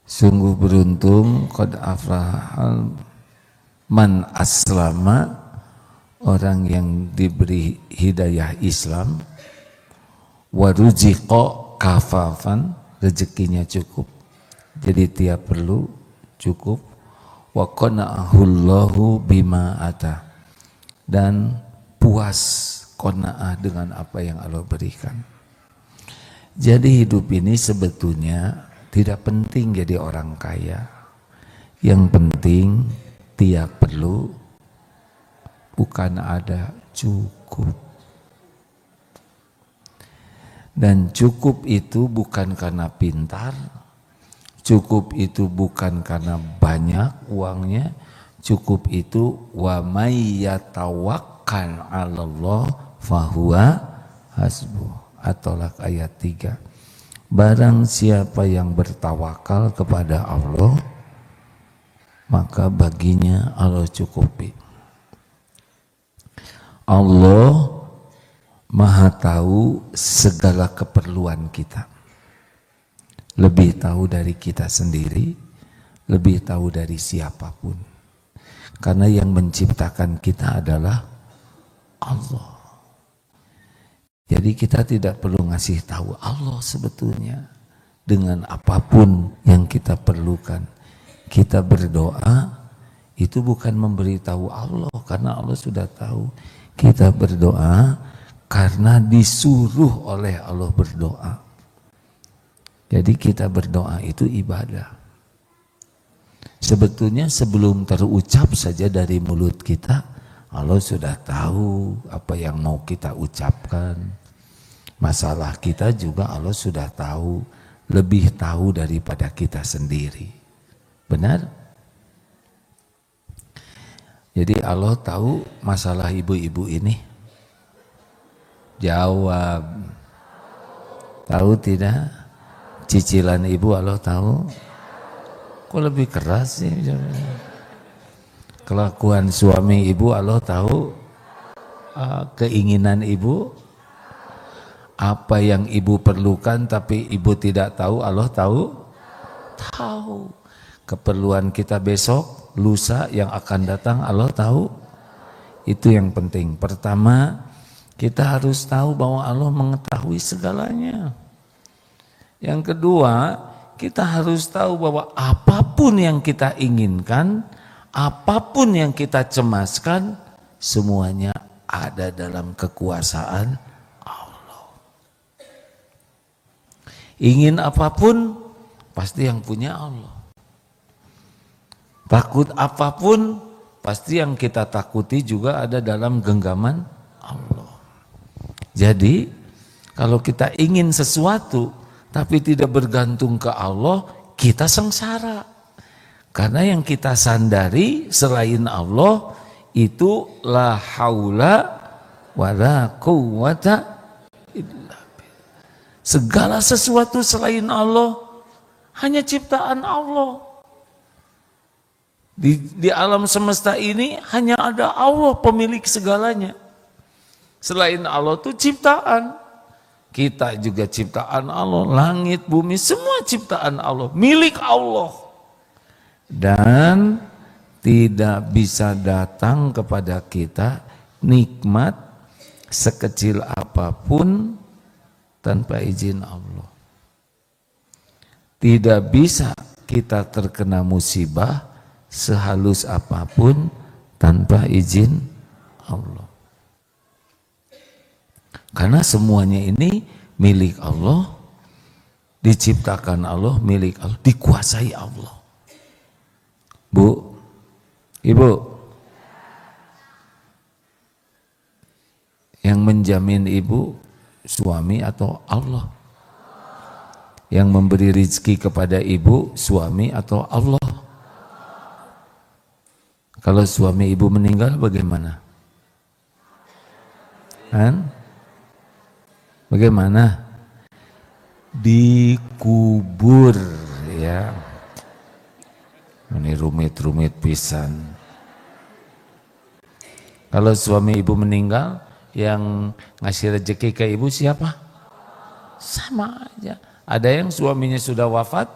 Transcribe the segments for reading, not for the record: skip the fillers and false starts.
Sungguh beruntung qad aflahal man aslama, orang yang diberi hidayah Islam, wa ruziqa kafafan, rezekinya cukup. Jadi tiap perlu cukup, wa qana'ahullahu bima ata, dan puas qanaah dengan apa yang Allah berikan. Jadi hidup ini sebetulnya tidak penting jadi orang kaya. Yang penting tiap perlu bukan ada, cukup. Dan cukup itu bukan karena pintar, cukup itu bukan karena banyak uangnya, cukup itu wa may yatawakkal 'alallah fahuwa hasbuh. At-Tolak ayat 3. Barang siapa yang bertawakal kepada Allah, maka baginya Allah cukupi. Allah Maha tahu segala keperluan kita. Lebih tahu dari kita sendiri, lebih tahu dari siapapun. Karena yang menciptakan kita adalah Allah. Jadi kita tidak perlu ngasih tahu Allah sebetulnya dengan apapun yang kita perlukan. Kita berdoa itu bukan memberitahu Allah, karena Allah sudah tahu. Kita berdoa karena disuruh oleh Allah berdoa. Jadi kita berdoa itu ibadah. Sebetulnya sebelum terucap saja dari mulut kita, Allah sudah tahu apa yang mau kita ucapkan. Masalah kita juga Allah sudah tahu, lebih tahu daripada kita sendiri. Benar? Jadi Allah tahu masalah ibu-ibu ini. Jawab. Tahu tidak? Cicilan ibu Allah tahu. Kok lebih keras sih? Kelakuan suami ibu Allah tahu. Keinginan ibu, apa yang ibu perlukan tapi ibu tidak tahu, Allah tahu. Tahu. Keperluan kita besok, lusa yang akan datang, Allah tahu. Itu yang penting. Pertama, kita harus tahu bahwa Allah mengetahui segalanya. Yang kedua, kita harus tahu bahwa apapun yang kita inginkan, apapun yang kita cemaskan, semuanya ada dalam kekuasaan Allah. Ingin apapun, pasti yang punya Allah. Takut apapun, pasti yang kita takuti juga ada dalam genggaman Allah. Jadi, kalau kita ingin sesuatu, tapi tidak bergantung ke Allah, kita sengsara. Karena yang kita sandari selain Allah itu la haula wala quwwata illa billah. Segala sesuatu selain Allah hanya ciptaan Allah. Di alam semesta ini hanya ada Allah pemilik segalanya. Selain Allah itu ciptaan. Kita juga ciptaan Allah, langit, bumi, semua ciptaan Allah, milik Allah. Dan tidak bisa datang kepada kita nikmat sekecil apapun tanpa izin Allah. Tidak bisa kita terkena musibah sehalus apapun tanpa izin Allah. Karena semuanya ini milik Allah, diciptakan Allah, milik Allah, dikuasai Allah. Bu, Ibu, yang menjamin Ibu suami atau Allah? Yang memberi rezeki kepada Ibu suami atau Allah? Kalau suami Ibu meninggal bagaimana? Kan? Bagaimana? Dikubur, ya. Ini rumit-rumit pisan. Kalau suami ibu meninggal, yang ngasih rezeki ke ibu siapa? Sama aja. Ada yang suaminya sudah wafat,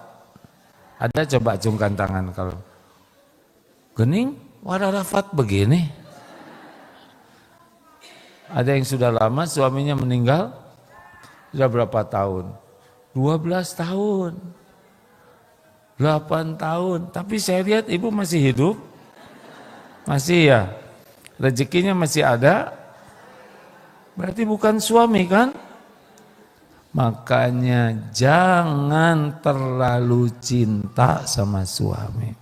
Ada coba acungkan tangan kalau gening, warafat begini. Ada yang sudah lama suaminya meninggal, sudah berapa tahun? 12 tahun, 8 tahun. Tapi saya lihat ibu masih hidup, masih ya, rezekinya masih ada. Berarti bukan suami kan? Makanya jangan terlalu cinta sama suami.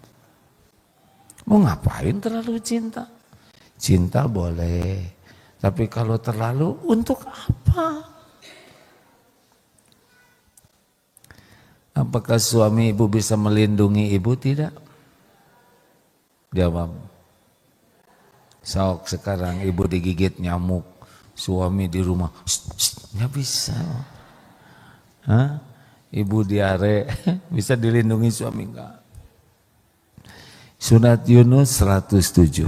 Mau ngapain terlalu cinta? Cinta boleh, tapi kalau terlalu untuk apa? Apakah suami ibu bisa melindungi ibu? Tidak. Jawab. Sok sekarang ibu digigit nyamuk, suami di rumah, nggak bisa. Hah? Ibu diare, bisa dilindungi suami enggak? Surat Yunus 107.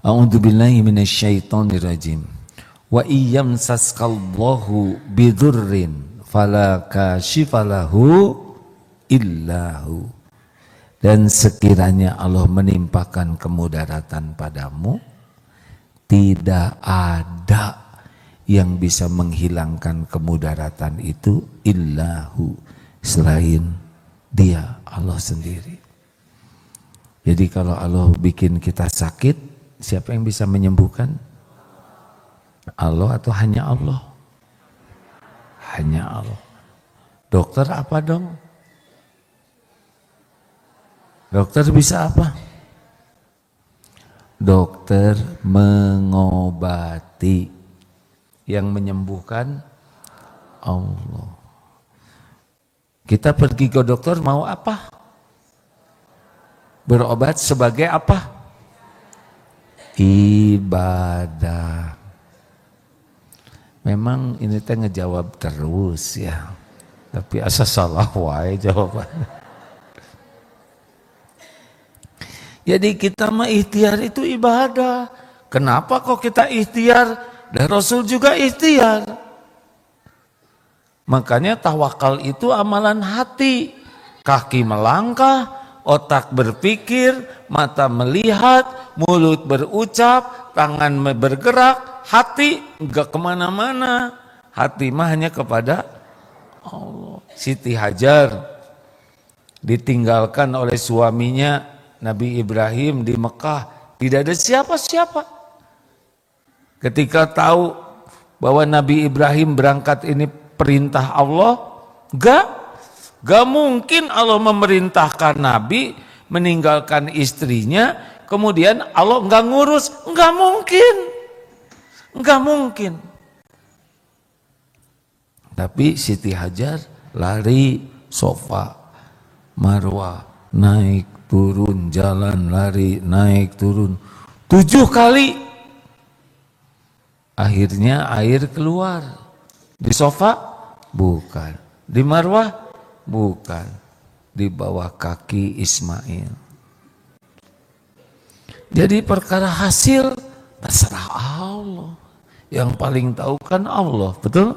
A'udzubillahi minasyaitonirrajim. Wa iyyamsaskallahu bidurrin fala kashifalahu illahu. Dan sekiranya Allah menimpakan kemudaratan padamu, tidak ada yang bisa menghilangkan kemudaratan itu illahu, selain Dia, Allah sendiri. Jadi kalau Allah bikin kita sakit, siapa yang bisa menyembuhkan? Allah atau hanya Allah? Hanya Allah. Dokter apa dong? Dokter bisa apa? Dokter mengobati. Yang menyembuhkan Allah. Kita pergi ke dokter mau apa? Berobat sebagai apa? Ibadah. Memang ini teh ngejawab terus ya. Tapi asa salah wae jawabannya. Jadi kita mah ikhtiar itu ibadah. Kenapa kok kita ikhtiar? Dan Rasul juga ikhtiar. Makanya tawakal itu amalan hati. Kaki melangkah, otak berpikir, mata melihat, mulut berucap, tangan bergerak, hati enggak kemana-mana. Hati mah hanya kepada Allah. Siti Hajar ditinggalkan oleh suaminya Nabi Ibrahim di Mekah. Tidak ada siapa-siapa. Ketika tahu bahwa Nabi Ibrahim berangkat ini perintah Allah, gak mungkin Allah memerintahkan Nabi meninggalkan istrinya, kemudian Allah gak ngurus, gak mungkin. Tapi Siti Hajar lari Sofa, Marwah, naik turun, jalan lari, naik turun, 7 kali. Akhirnya air keluar. Di Sofa? Bukan. Di Marwah? Bukan. Di bawah kaki Ismail. Jadi perkara hasil terserah Allah. Yang paling tahu kan Allah, betul?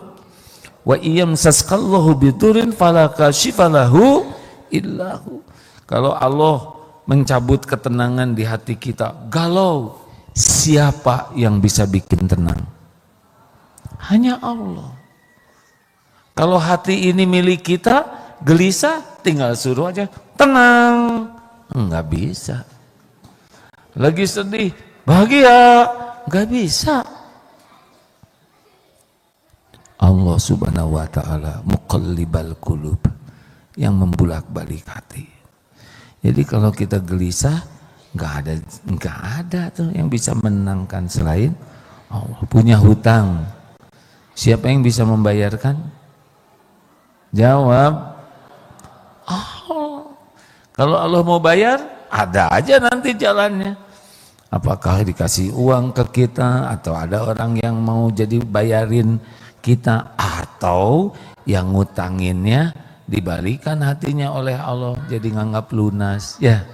Wa iyamsaskallahu bidurin fala kashifalahu illahu. Kalau Allah mencabut ketenangan di hati kita, galau, siapa yang bisa bikin tenang? Hanya Allah. Kalau hati ini milik kita, gelisah, tinggal suruh aja, tenang. Enggak bisa. Lagi sedih, bahagia, enggak bisa. Allah subhanahu wa ta'ala muqallibal qulub, yang membulak-balik hati. Jadi kalau kita gelisah, enggak ada tuh yang bisa menenangkan selain Allah. Punya hutang, siapa yang bisa membayarkan? Jawab Allah. Kalau Allah mau bayar, ada aja nanti jalannya. Apakah dikasih uang ke kita, atau ada orang yang mau jadi bayarin kita, atau yang ngutanginnya dibalikan hatinya oleh Allah jadi nganggap lunas. Ya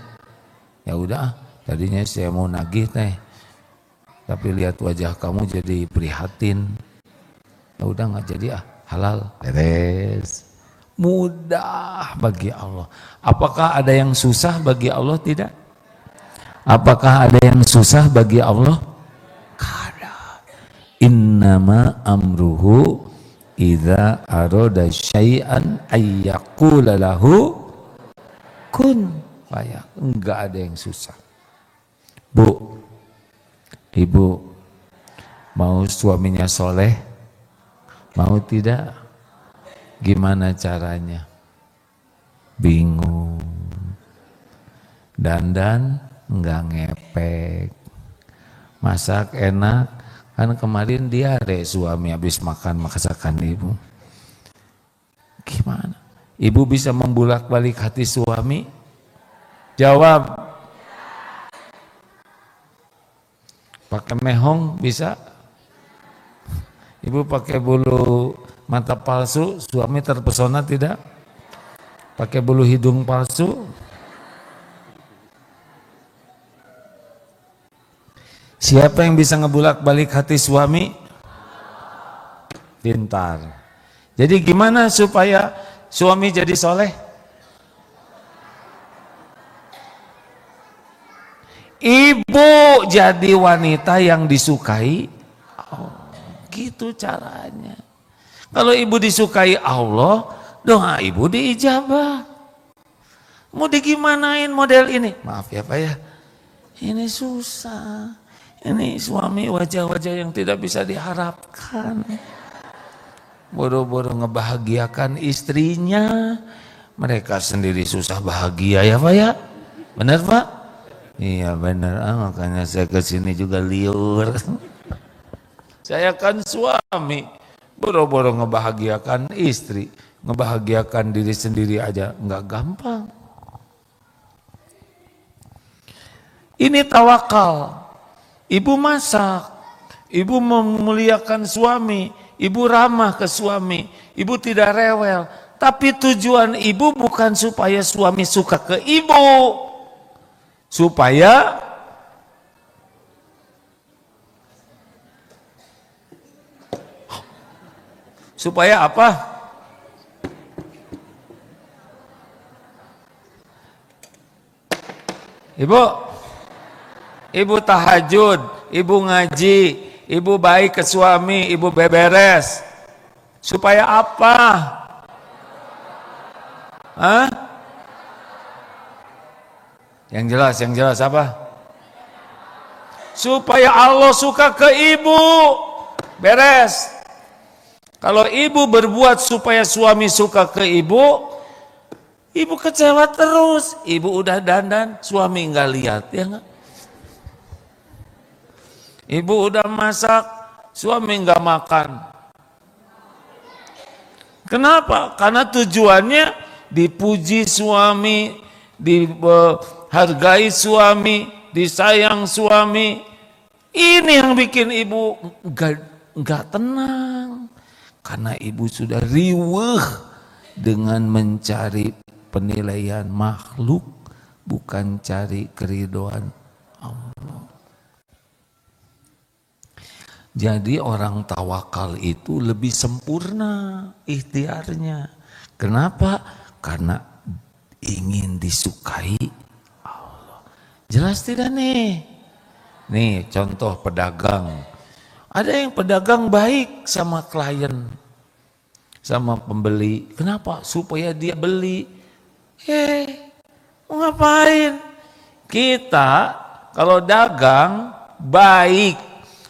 udah, tadinya saya mau nagih teh, tapi lihat wajah kamu jadi prihatin. Ya udah nggak jadi, halal, beres. Mudah bagi Allah. Apakah ada yang susah bagi Allah? Tidak. Apakah ada yang susah bagi Allah? Kada. Innama amruhu idza arada syai'an ayyaqula lahu kun fayakun. Enggak ada yang susah. Bu, ibu mau suaminya soleh? Mau tidak? Gimana caranya? Bingung. Dandan enggak ngepek. Masak enak. Kan kemarin diare suami habis makan masakan ibu. Gimana? Ibu bisa membulak-balik hati suami? Jawab. Pakai mehong bisa? Ibu pakai bulu mata palsu, suami terpesona tidak? Pakai bulu hidung palsu? Siapa yang bisa ngebulak-balik hati suami? Pintar. Jadi gimana supaya suami jadi soleh? Ibu jadi wanita yang disukai. Oh, gitu caranya. Kalau ibu disukai Allah, doa ibu diijabah. Mau digimanain model ini? Maaf ya Pak ya, ini susah. Ini suami wajah-wajah yang tidak bisa diharapkan. Boro-boro ngebahagiakan istrinya, mereka sendiri susah bahagia ya Pak ya. Benar Pak? Iya benar, makanya saya kesini juga liur. Saya kan suami, boro-boro ngebahagiakan istri, ngebahagiakan diri sendiri aja nggak gampang. Ini tawakal. Ibu masak, ibu memuliakan suami, ibu ramah ke suami, ibu tidak rewel. Tapi tujuan ibu bukan supaya suami suka ke ibu. Supaya apa? Ibu tahajud, ibu ngaji, ibu baik ke suami, ibu beberes. Supaya apa? Hah? Yang jelas apa? Supaya Allah suka ke ibu. Beres. Kalau ibu berbuat supaya suami suka ke ibu, ibu kecewa terus. Ibu udah dandan, suami nggak lihat, ya nggak? Ibu udah masak, suami nggak makan. Kenapa? Karena tujuannya dipuji suami, dihargai suami, disayang suami. Ini yang bikin ibu nggak tenang. Karena ibu sudah riweuh dengan mencari penilaian makhluk, bukan cari keridhaan Allah. Jadi orang tawakal itu lebih sempurna ikhtiarnya. Kenapa? Karena ingin disukai Allah. Jelas tidak nih? Nih contoh pedagang. Ada yang pedagang baik sama klien, sama pembeli. Kenapa? Supaya dia beli. Mau ngapain? Kita kalau dagang baik,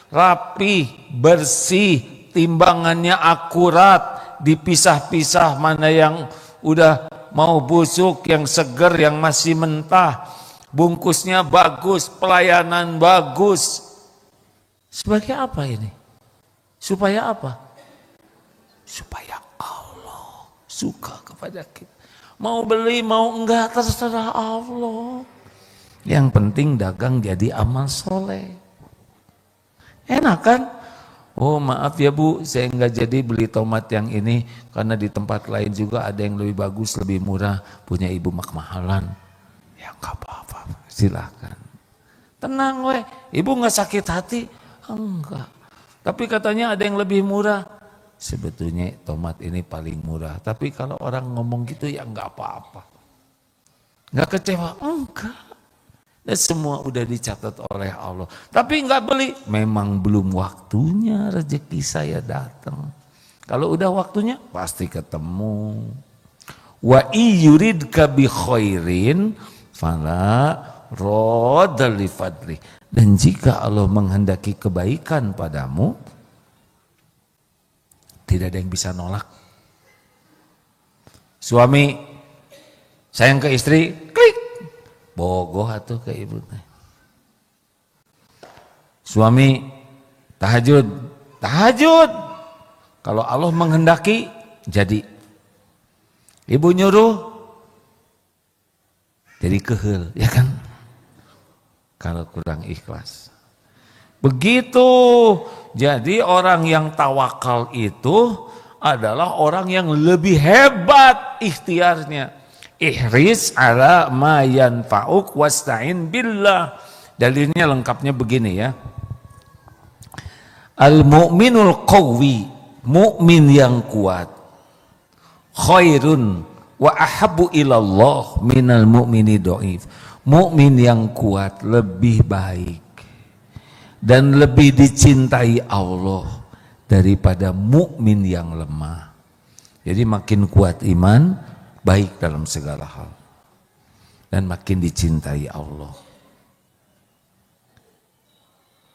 rapi, bersih, timbangannya akurat, dipisah-pisah mana yang udah mau busuk, yang seger, yang masih mentah, bungkusnya bagus, pelayanan bagus. Sebagai apa ini? Supaya apa? Supaya Allah suka kepada kita. Mau beli, mau enggak, terserah Allah. Yang penting dagang jadi amal soleh. Enak kan? Oh maaf ya Bu, saya enggak jadi beli tomat yang ini karena di tempat lain juga ada yang lebih bagus, lebih murah, punya ibu mahalan. Ya enggak apa-apa, silakan. Tenang ibu enggak sakit hati? Enggak. Tapi katanya ada yang lebih murah, sebetulnya tomat ini paling murah. Tapi kalau orang ngomong gitu ya nggak apa-apa. Nggak kecewa? Enggak. Dan semua udah dicatat oleh Allah. Tapi nggak beli, memang belum waktunya rezeki saya datang. Kalau udah waktunya pasti ketemu. Wa iyuridka bi khairin fala radda li fadli. Dan jika Allah menghendaki kebaikan padamu, tidak ada yang bisa nolak. Suami sayang ke istri, klik, bogoh atuh ke ibu. Suami tahajud, tahajud. Kalau Allah menghendaki, jadi. Ibu nyuruh, jadi kehel, ya kan? Kalau kurang ikhlas. Begitu. Jadi orang yang tawakal itu adalah orang yang lebih hebat ikhtiarnya. Ihris ala ma yanfa'uk wasta'in billah. Dalilnya lengkapnya begini ya. Al-mu'minul qawwi, mukmin yang kuat, khairun wa ahabbu ilallah minal mu'mini dhaif. Mukmin yang kuat lebih baik dan lebih dicintai Allah daripada mukmin yang lemah. Jadi makin kuat iman, baik dalam segala hal dan makin dicintai Allah.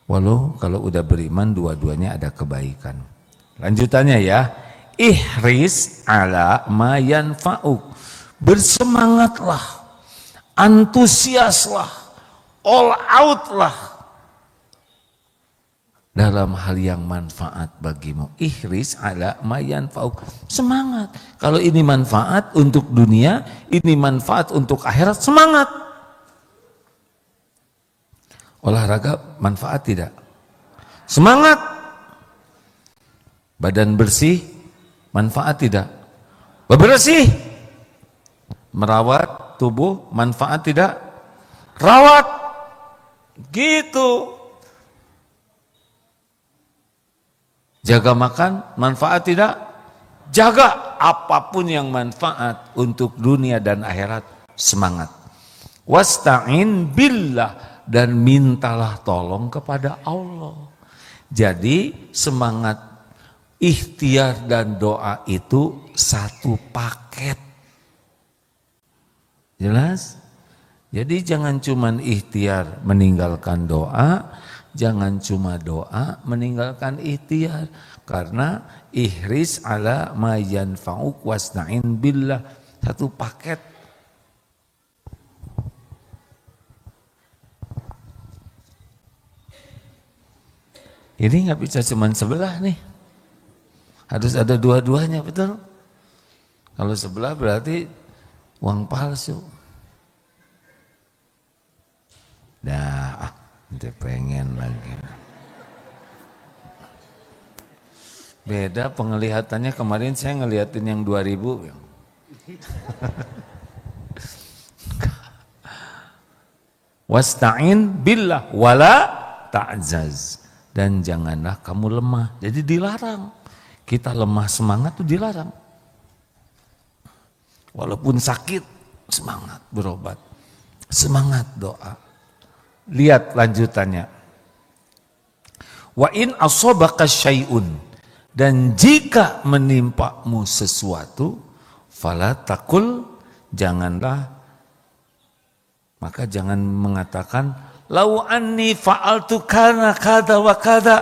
Walau kalau udah beriman dua-duanya ada kebaikan. Lanjutannya ya, ihris ala ma yanfa'uk. Bersemangatlah, antusiaslah, all out lah dalam hal yang manfaat bagimu. Ihris ala ma yanfa'uk. Semangat. Kalau ini manfaat untuk dunia, ini manfaat untuk akhirat, semangat. Olahraga manfaat tidak? Semangat. Badan bersih manfaat tidak? Bebersih. Merawat tubuh manfaat tidak? Rawat. Gitu. Jaga makan manfaat tidak? Jaga. Apapun yang manfaat untuk dunia dan akhirat, semangat. Wasta'in billah. Dan mintalah tolong kepada Allah. Jadi semangat ikhtiar dan doa itu satu paket. Jelas? Jadi jangan cuma ikhtiar meninggalkan doa, jangan cuma doa meninggalkan ikhtiar. Karena ihris ala ma yanfa'uk wasta'in billah, satu paket. Ini nggak bisa cuma sebelah nih, harus ada dua-duanya, betul? Kalau sebelah berarti uang palsu. Dah, nanti pengen lagi. Beda penglihatannya, kemarin saya ngeliatin yang 2000. Wasta'in billah wala ta'zaz. Dan janganlah kamu lemah. Jadi dilarang. Kita lemah semangat itu dilarang. Walaupun sakit, semangat berobat. Semangat doa. Lihat lanjutannya. Wa in asobaka syai'un. Dan jika menimpamu sesuatu, fala takul, janganlah, maka jangan mengatakan, lau anni fa'altu kana kada wa kada.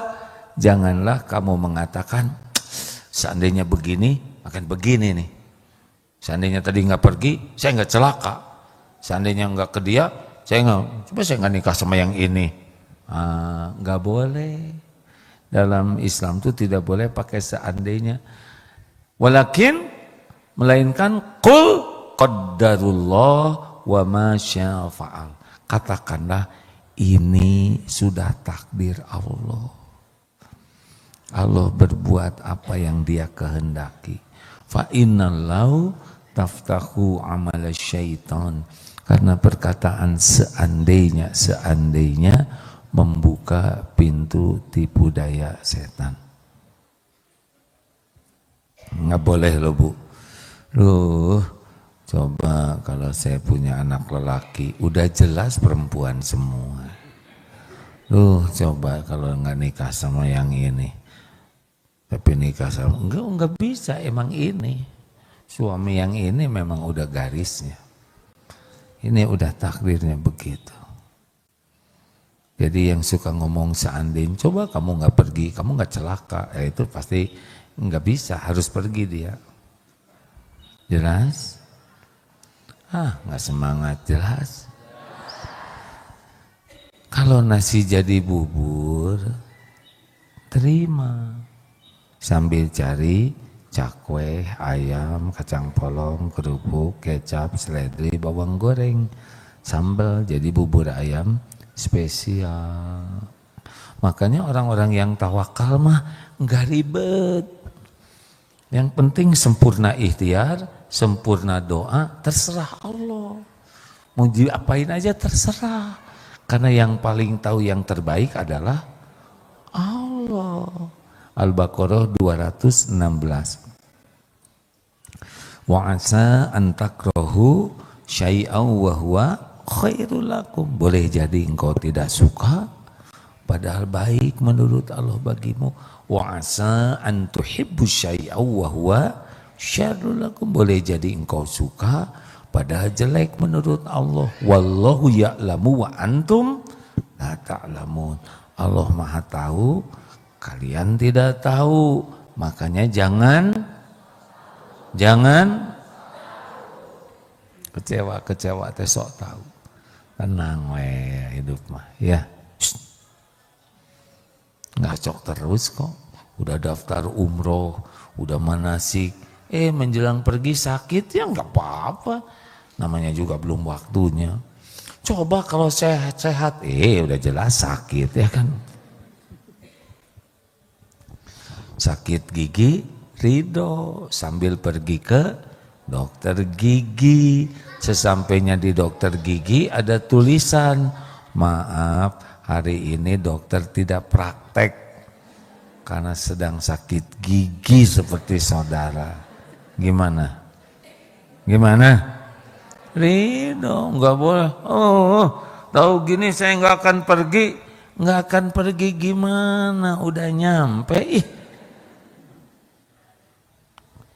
Janganlah kamu mengatakan, seandainya begini, akan begini nih. Seandainya tadi nggak pergi, saya nggak celaka. Seandainya nggak ke dia, saya nggak nikah sama yang ini. Nggak boleh. Dalam Islam itu tidak boleh pakai seandainya. Walakin, melainkan qul qaddarullah wa ma syaa fa'al. Katakanlah, ini sudah takdir Allah. Allah berbuat apa yang Dia kehendaki. Fa innallahu taftahu amala syaitan. Karena perkataan seandainya membuka pintu tipu daya setan. Nggak boleh loh Bu. Loh, coba kalau saya punya anak lelaki, udah jelas perempuan semua. Loh, coba kalau nggak nikah sama yang ini, tapi nikah sama, enggak bisa, emang ini. Suami yang ini memang udah garisnya. Ini udah takdirnya begitu. Jadi yang suka ngomong seandainya, coba kamu nggak pergi, kamu nggak celaka, itu pasti nggak bisa, harus pergi dia. Jelas? Nggak semangat, jelas. Kalau nasi jadi bubur, terima. Sambil cari cakwe, ayam, kacang polong, kerupuk, kecap, seledri, bawang goreng, sambal, jadi bubur ayam spesial. Makanya orang-orang yang tawakal mah nggak ribet. Yang penting sempurna ikhtiar, sempurna doa, terserah Allah. Mau diapain aja terserah. Karena yang paling tahu yang terbaik adalah Allah. Al-Baqarah 216. Wa asa an takrahu syai'an wa huwa khairul lakum. Boleh jadi engkau tidak suka, padahal baik menurut Allah bagimu. Wa asa an tuhibbu syai'an wa huwa syarrul lakum. Boleh jadi engkau suka, padahal jelek menurut Allah. Wallahu ya'lamu wa antum la ta'lamun. Allah Maha tahu, kalian tidak tahu. Makanya jangan kecewa teh sok tahu. Tenang we hidup mah ya. Ngacok terus kok. Udah daftar umroh, udah manasik, menjelang pergi sakit ya nggak apa-apa. Namanya juga belum waktunya. Coba kalau sehat-sehat, udah jelas sakit ya kan. Sakit gigi, ridho sambil pergi ke dokter gigi. Sesampainya di dokter gigi ada tulisan, maaf hari ini dokter tidak praktek karena sedang sakit gigi seperti saudara. Gimana? Ridho, nggak boleh. Tahu gini saya nggak akan pergi. Nggak akan pergi gimana? Udah nyampe.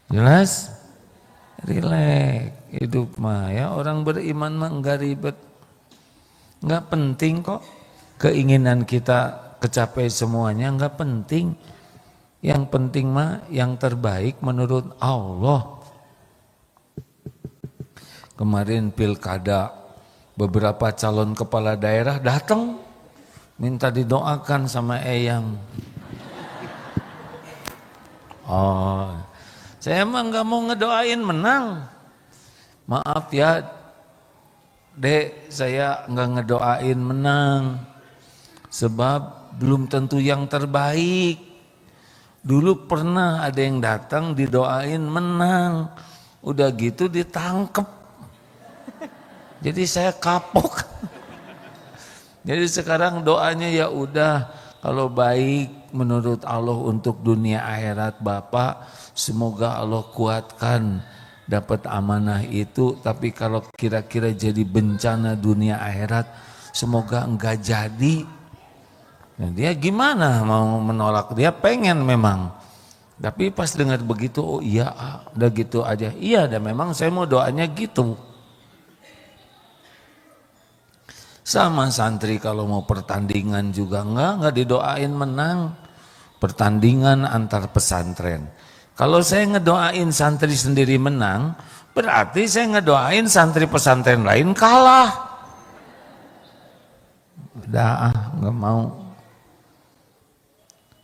Jelas? Rileks. Hidup mah ya, orang beriman mah enggak ribet. Enggak penting kok keinginan kita kecapai semuanya, enggak penting. Yang penting mah yang terbaik menurut Allah. Kemarin pilkada, beberapa calon kepala daerah datang minta didoakan sama Eyang. Saya emang nggak mau ngedoain menang. Maaf ya, Dek, saya nggak ngedoain menang. Sebab belum tentu yang terbaik. Dulu pernah ada yang datang didoain menang. Udah gitu ditangkep. Jadi saya kapok. Jadi sekarang doanya ya udah, kalau baik menurut Allah untuk dunia akhirat Bapak, semoga Allah kuatkan dapat amanah itu. Tapi kalau kira-kira jadi bencana dunia akhirat, semoga enggak jadi. Nah, dia gimana mau menolak? Dia pengen memang. Tapi pas dengar begitu, oh iya, udah gitu aja. Iya, dan memang saya mau doanya gitu. Sama santri kalau mau pertandingan juga enggak didoain menang. Pertandingan antar pesantren. Kalau saya ngedoain santri sendiri menang, berarti saya ngedoain santri pesantren lain kalah. Udah enggak mau.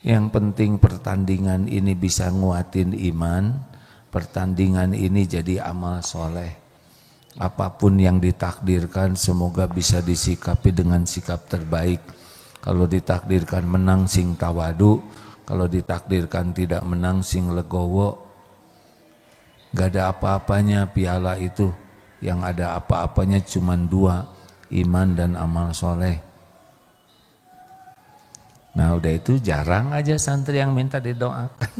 Yang penting pertandingan ini bisa nguatin iman. Pertandingan ini jadi amal soleh. Apapun yang ditakdirkan semoga bisa disikapi dengan sikap terbaik. Kalau ditakdirkan menang sing tawadu, kalau ditakdirkan tidak menang sing legowo. Gak ada apa-apanya piala itu. Yang ada apa-apanya cuma dua, iman dan amal soleh. Nah udah itu jarang aja santri yang minta didoakan.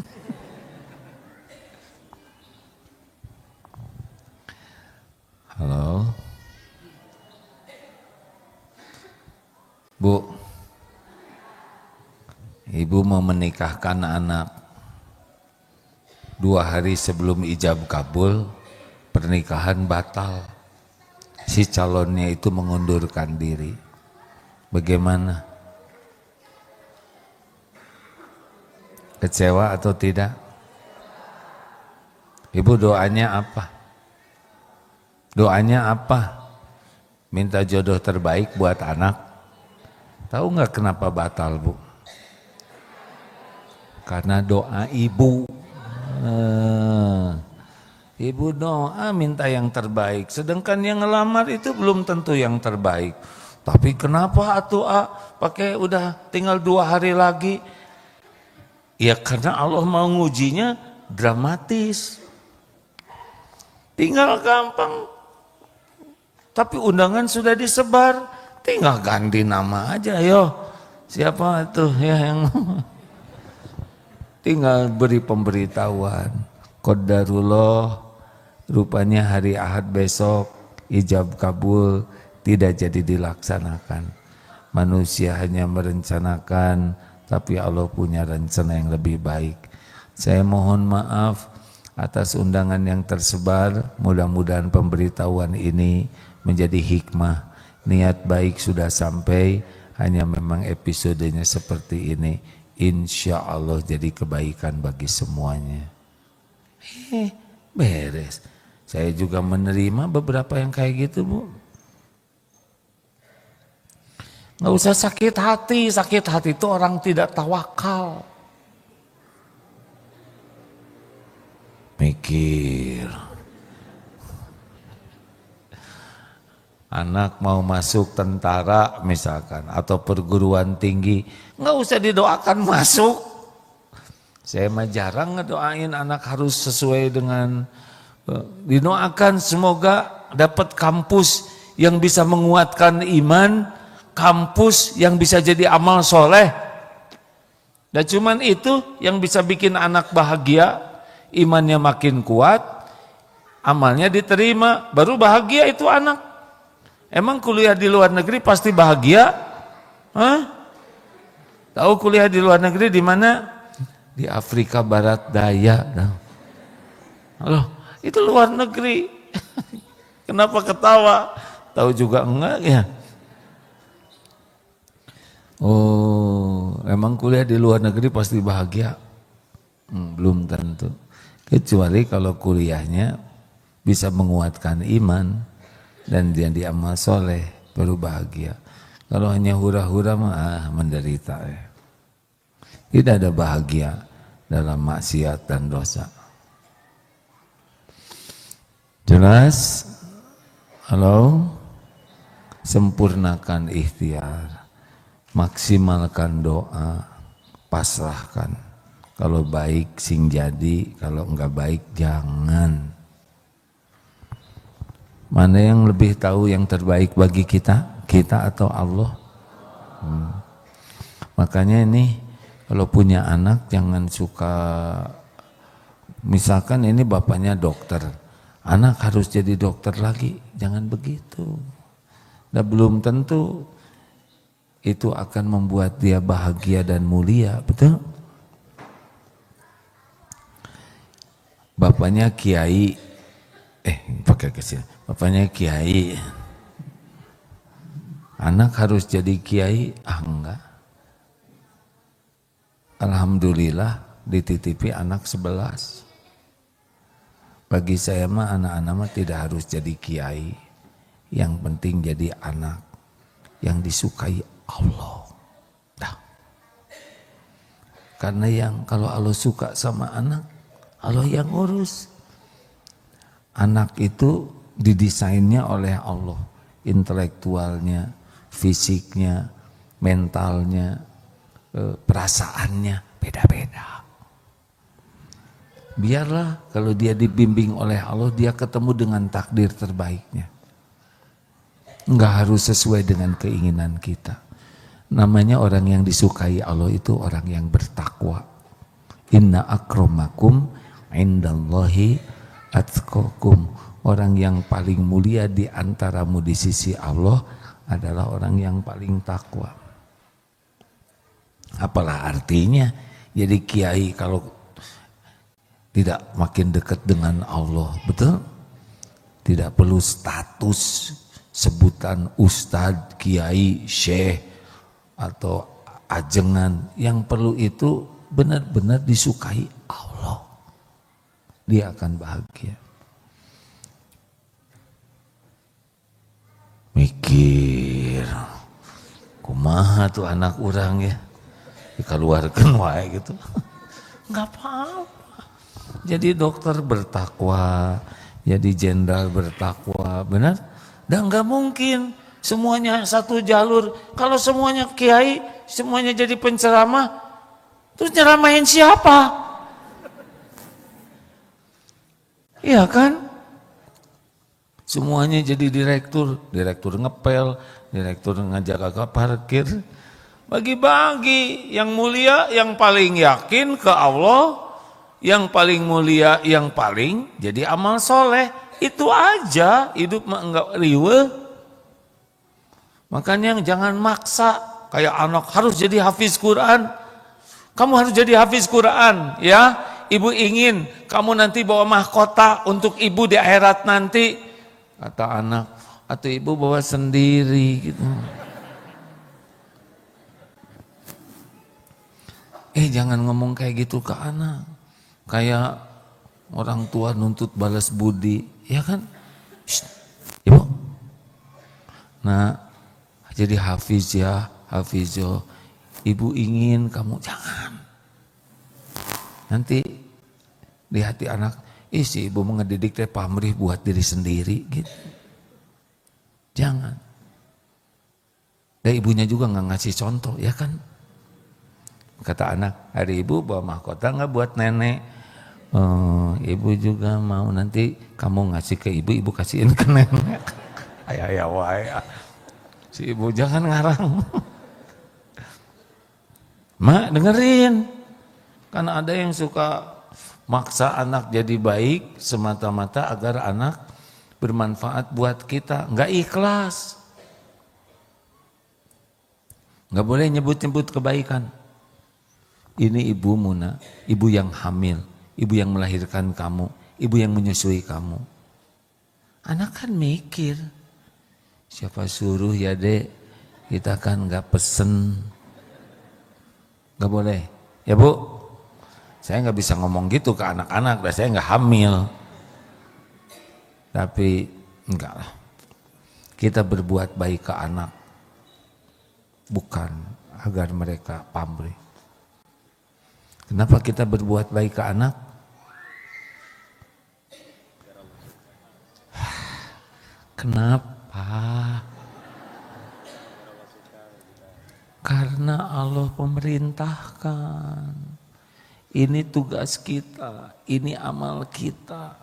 Bu, ibu mau menikahkan anak 2 hari sebelum ijab kabul, pernikahan batal. Si calonnya itu mengundurkan diri. Bagaimana? Kecewa atau tidak? Ibu doanya apa? Doanya apa? Minta jodoh terbaik buat anak. Tahu nggak kenapa batal, Bu? Karena doa ibu. Ibu doa minta yang terbaik, sedangkan yang ngelamar itu belum tentu yang terbaik. Tapi kenapa atuh pakai udah tinggal 2 hari lagi? Ya karena Allah mau ngujinya dramatis. Tinggal gampang. Tapi undangan sudah disebar, tinggal ganti nama aja yo. Siapa tuh ya yang tinggal beri pemberitahuan. Qadarullah, rupanya hari Ahad besok ijab kabul tidak jadi dilaksanakan. Manusia hanya merencanakan, tapi Allah punya rencana yang lebih baik. Saya mohon maaf atas undangan yang tersebar. Mudah-mudahan pemberitahuan ini menjadi hikmah. Niat baik sudah sampai, hanya memang episodenya seperti ini. Insya Allah jadi kebaikan bagi semuanya. Beres. Saya juga menerima beberapa yang kayak gitu, Bu. Nggak usah sakit hati itu orang tidak tawakal. Mikir. Anak mau masuk tentara misalkan atau perguruan tinggi, nggak usah didoakan masuk. Saya mah jarang ngedoain anak harus sesuai dengan, didoakan semoga dapat kampus yang bisa menguatkan iman, kampus yang bisa jadi amal soleh. Dan cuman itu yang bisa bikin anak bahagia, imannya makin kuat, amalnya diterima, baru bahagia itu anak. Emang kuliah di luar negeri pasti bahagia? Hah? Tahu kuliah di luar negeri di mana? Di Afrika Barat Daya. Loh, itu luar negeri. Kenapa ketawa? Tahu juga enggak ya? Oh, emang kuliah di luar negeri pasti bahagia? Belum tentu. Kecuali kalau kuliahnya bisa menguatkan iman dan dia amal soleh, baru bahagia. Kalau hanya hura-hura mah menderita ya. Tidak ada bahagia dalam maksiat dan dosa. Jelas? Halo? Sempurnakan ikhtiar, maksimalkan doa, pasrahkan. Kalau baik sing jadi, kalau enggak baik jangan. Mana yang lebih tahu yang terbaik bagi kita? Kita atau Allah? Makanya ini kalau punya anak jangan suka, misalkan ini bapaknya dokter, anak harus jadi dokter lagi, jangan begitu. Dan belum tentu itu akan membuat dia bahagia dan mulia, betul? Bapaknya kiai, pakai kesini, bapaknya kiai, anak harus jadi kiai? Enggak. Alhamdulillah dititipi anak 11. Bagi saya mah anak-anak mah tidak harus jadi kiai. Yang penting jadi anak yang disukai Allah. Nah. Karena yang kalau Allah suka sama anak, Allah yang urus. Anak itu didesainnya oleh Allah, intelektualnya, fisiknya, mentalnya, perasaannya beda-beda. Biarlah kalau dia dibimbing oleh Allah, dia ketemu dengan takdir terbaiknya. Enggak harus sesuai dengan keinginan kita. Namanya orang yang disukai Allah itu orang yang bertakwa. Inna akramakum indallahi atqakum. Orang yang paling mulia di antaramu di sisi Allah adalah orang yang paling takwa. Apalah artinya jadi kiai kalau tidak makin dekat dengan Allah, betul? Tidak perlu status, sebutan ustadz, kiai, syekh, atau ajengan. Yang perlu itu benar-benar disukai Allah. Dia akan bahagia. Mikir, kumaha tuh anak orang ya, dikeluarkan wae gitu. Enggak apa-apa. Jadi dokter bertakwa, jadi jenderal bertakwa, benar? Dan enggak mungkin semuanya satu jalur. Kalau semuanya kiai, semuanya jadi penceramah, terus nyeramahin siapa? Iya kan? Semuanya jadi direktur ngepel, direktur ngajaga parkir. Bagi-bagi, yang mulia yang paling yakin ke Allah, yang paling mulia yang paling jadi amal soleh. Itu aja, hidup mah enggak riweuh. Makanya jangan maksa, kayak anak harus jadi hafiz Quran. Kamu harus jadi hafiz Quran ya. Ibu ingin kamu nanti bawa mahkota untuk ibu di akhirat nanti. Kata anak, atau ibu bawa sendiri gitu. Jangan ngomong kayak gitu ke anak. Kayak orang tua nuntut balas budi, ya kan? Shh, ibu. Nah, jadi hafiz ya, hafizo. Ibu ingin kamu jangan. Nanti di hati anak, si ibu mengedidik teh pamrih buat diri sendiri gitu. Jangan. Dan ibunya juga nggak ngasih contoh, ya kan? Kata anak, hari ibu bawa mahkota nggak buat nenek? Ibu juga mau, nanti kamu ngasih ke ibu, ibu kasihin ke nenek. Ayah wae. Si ibu jangan ngarang. Mak dengerin. Karena ada yang suka maksa anak jadi baik semata-mata agar anak bermanfaat buat kita. Nggak ikhlas. Nggak boleh nyebut-nyebut kebaikan. Ini ibu Muna, ibu yang hamil, ibu yang melahirkan kamu, ibu yang menyusui kamu. Anak kan mikir, siapa suruh ya dek, kita kan nggak pesen. Nggak boleh, ya bu. Saya nggak bisa ngomong gitu ke anak-anak, dan saya nggak hamil. Tapi enggak lah. Kita berbuat baik ke anak, bukan agar mereka pamrih. Kenapa kita berbuat baik ke anak? Kenapa? Karena Allah pemerintahkan. Ini tugas kita, ini amal kita.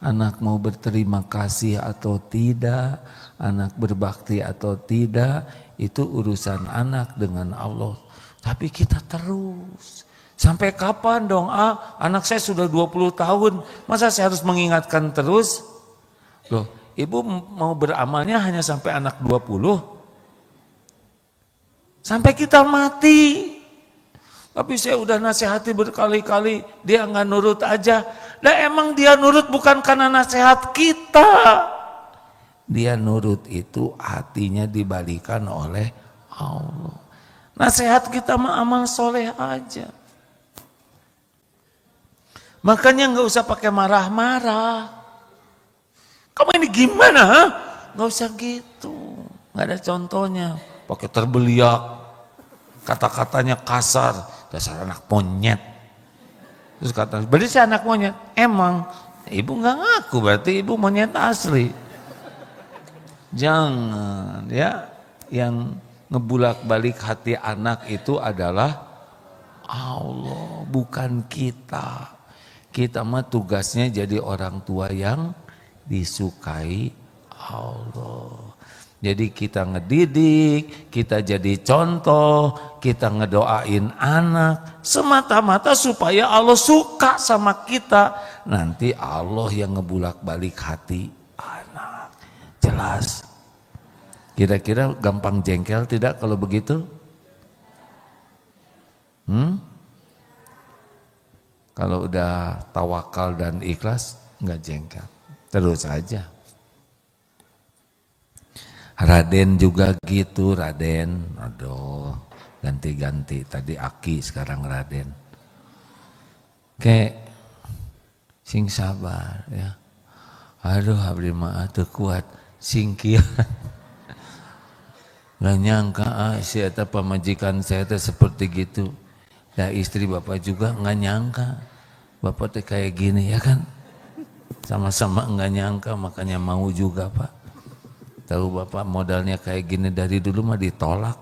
Anak mau berterima kasih atau tidak, anak berbakti atau tidak, itu urusan anak dengan Allah. Tapi kita terus. Sampai kapan dong? Anak saya sudah 20 tahun, masa saya harus mengingatkan terus? Loh, ibu mau beramalnya hanya sampai anak 20? Sampai kita mati. Tapi saya udah nasihati berkali-kali, dia nggak nurut aja. Lah emang dia nurut bukan karena nasihat kita. Dia nurut itu hatinya dibalikan oleh Allah. Nasihat kita mah amal soleh aja. Makanya nggak usah pakai marah-marah. Kamu ini gimana? Ha? Nggak usah gitu. Nggak ada contohnya. Pakai terbeliak, kata-katanya kasar. Dasar anak monyet. Terus kata, berarti saya anak monyet. Emang, ibu nggak ngaku, berarti ibu monyet asli. Jangan, ya. Yang ngebulak-balik hati anak itu adalah Allah, bukan kita. Kita mah tugasnya jadi orang tua yang disukai Allah. Jadi kita ngedidik, kita jadi contoh, kita ngedoain anak semata-mata supaya Allah suka sama kita. Nanti Allah yang ngebulak-balik hati anak. Jelas. Kira-kira gampang jengkel tidak kalau begitu? Kalau udah tawakal dan ikhlas, nggak jengkel. Terus aja. Raden juga gitu, Raden. Aduh, ganti-ganti. Tadi Aki, sekarang Raden. Kayak sing sabar ya. Aduh, abdi mah teu kuat singkian. Nggak nyangka si eta pamajikan saya teh seperti gitu. Ya istri bapak juga nggak nyangka. Bapak teh kayak gini ya kan. Sama-sama nggak nyangka, makanya mau juga Pak. Tahu bapak modalnya kayak gini dari dulu mah ditolak.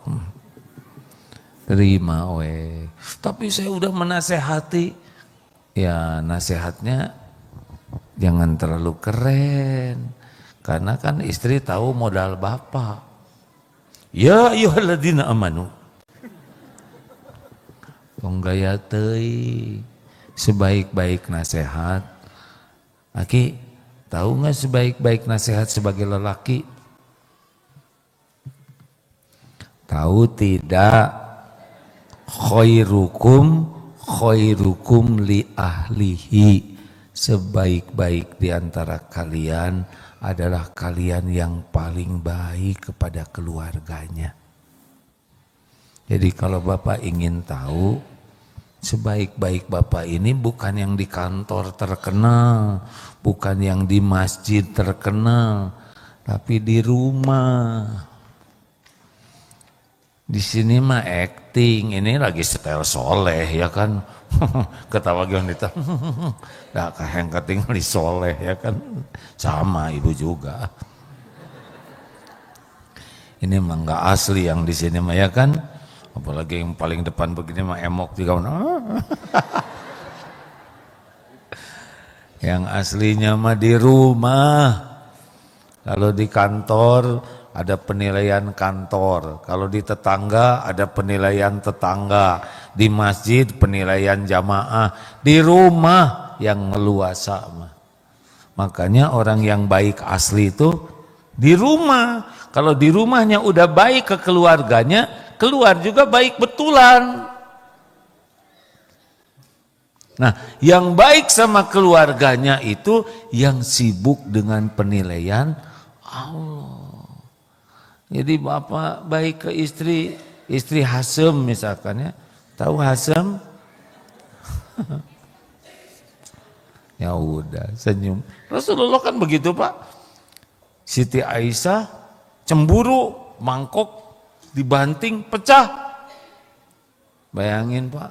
Terima we. Tapi saya udah menasehati. Ya nasihatnya jangan terlalu keren. Karena kan istri tahu modal bapak. Ya ayyuhalladzina amanu. Ponggaya teuy. Sebaik-baik nasihat. Aki, tahu nggak sebaik-baik nasihat sebagai lelaki? Tahu tidak? Khairukum li ahlihi. Sebaik-baik di antara kalian adalah kalian yang paling baik kepada keluarganya. Jadi kalau Bapak ingin tahu, sebaik-baik Bapak ini bukan yang di kantor terkenal, bukan yang di masjid terkenal, tapi di rumah. Di sini mah acting, ini lagi setel soleh ya kan. Ketawa wanita, gak kaheng ketinggal di soleh ya kan. Sama ibu juga. Ini mah gak asli yang di sini mah ya kan. Apalagi yang paling depan begini mah emok juga. Yang aslinya mah di rumah. Kalau di kantor ada penilaian kantor. Kalau di tetangga ada penilaian tetangga. Di masjid penilaian jamaah. Di rumah yang leluasa mah. Makanya orang yang baik asli itu di rumah. Kalau di rumahnya udah baik ke keluarganya, keluar juga baik betulan. Nah, yang baik sama keluarganya itu yang sibuk dengan penilaian Allah. Jadi bapak baik ke istri Hasem misalkan ya. Tahu Hasem? Ya udah, senyum. Rasulullah kan begitu Pak. Siti Aisyah cemburu, mangkok dibanting, pecah. Bayangin Pak,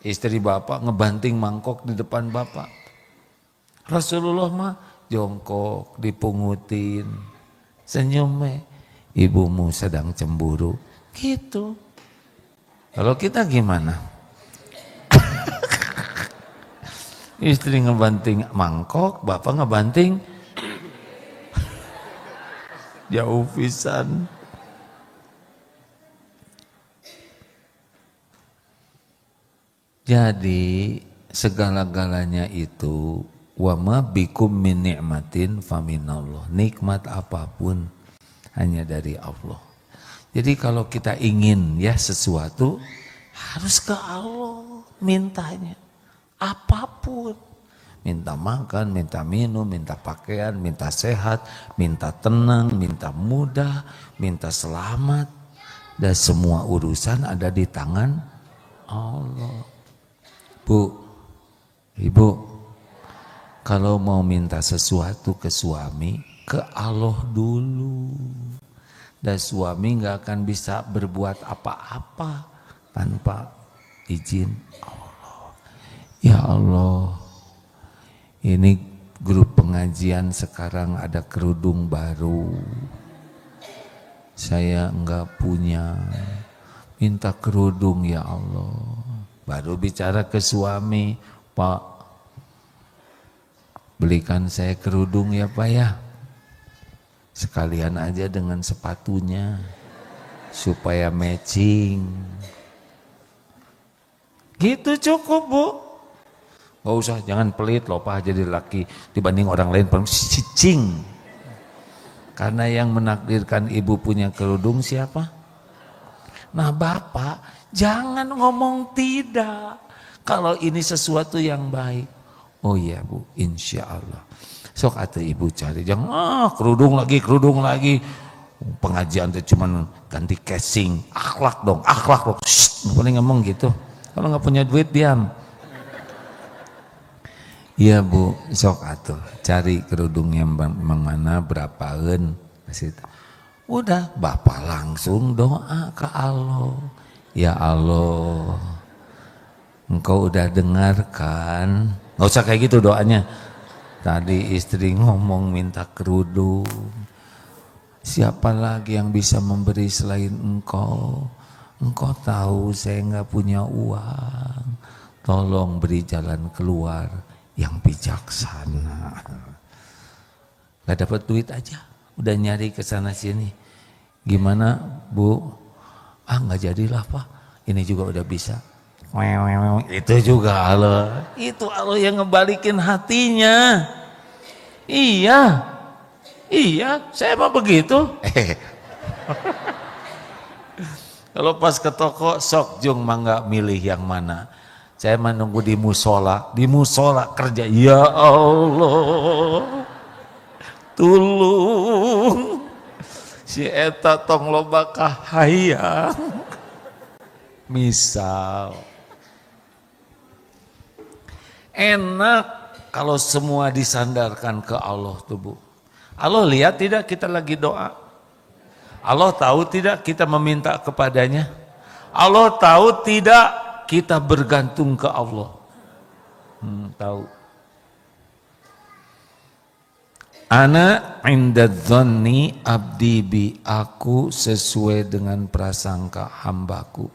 istri bapak ngebanting mangkok di depan bapak. Rasulullah mah jongkok, dipungutin, senyum, ibumu sedang cemburu. Gitu. Kalau kita gimana? Istri ngebanting mangkok, bapak ngebanting jauh pisan. Jadi segala-galanya itu wa ma bikum min ni'matin faminallah. Nikmat apapun hanya dari Allah. Jadi kalau kita ingin ya sesuatu harus ke Allah mintanya. Apapun. Minta makan, minta minum, minta pakaian, minta sehat, minta tenang, minta mudah, minta selamat. Dan semua urusan ada di tangan Allah. Bu, ibu, kalau mau minta sesuatu ke suami, ke Allah dulu. Dan suami gak akan bisa berbuat apa-apa tanpa izin Allah. Ya Allah, ini grup pengajian sekarang ada kerudung baru. Saya enggak punya, minta kerudung ya Allah. Baru bicara ke suami, Pak, belikan saya kerudung ya Pak ya. Sekalian aja dengan sepatunya, supaya matching. Gitu cukup Bu. Gak usah, jangan pelit loh Pak jadi laki dibanding orang lain, cicing. Karena yang menakdirkan ibu punya kerudung siapa? Nah Bapak, jangan ngomong tidak. Kalau ini sesuatu yang baik. Oh iya Bu, insya Allah. Sok atuh Ibu cari, jangan kerudung lagi. Pengajian itu cuman ganti casing, akhlak dong. Shh, boleh ngomong gitu. Kalau nggak punya duit diam. Iya Bu, sok atuh cari kerudung yang mana berapaan. Udah Bapak langsung doa ke Allah. Ya Allah, Engkau udah dengarkan. Nggak usah kayak gitu doanya. Tadi istri ngomong minta kerudung. Siapa lagi yang bisa memberi selain Engkau? Engkau tahu saya nggak punya uang. Tolong beri jalan keluar yang bijaksana. Gak dapat duit aja, udah nyari ke sana sini. Gimana Bu? Nggak jadilah Pak. Ini juga udah bisa. Itu juga Allah. Itu Allah yang ngebalikin hatinya. Iya, saya mah begitu. Kalau pas ke toko sok jung mangga milih yang mana. Saya menunggu di musola kerja. Ya Allah, tulung si eta tong loba kahayang. Misal enak kalau semua disandarkan ke Allah tuh Bu. Allah lihat tidak kita lagi doa? Allah tahu tidak kita meminta kepadanya? Allah tahu tidak kita bergantung ke Allah? Tahu. Ana inda dzanni abdi bi, aku sesuai dengan prasangka hambaku.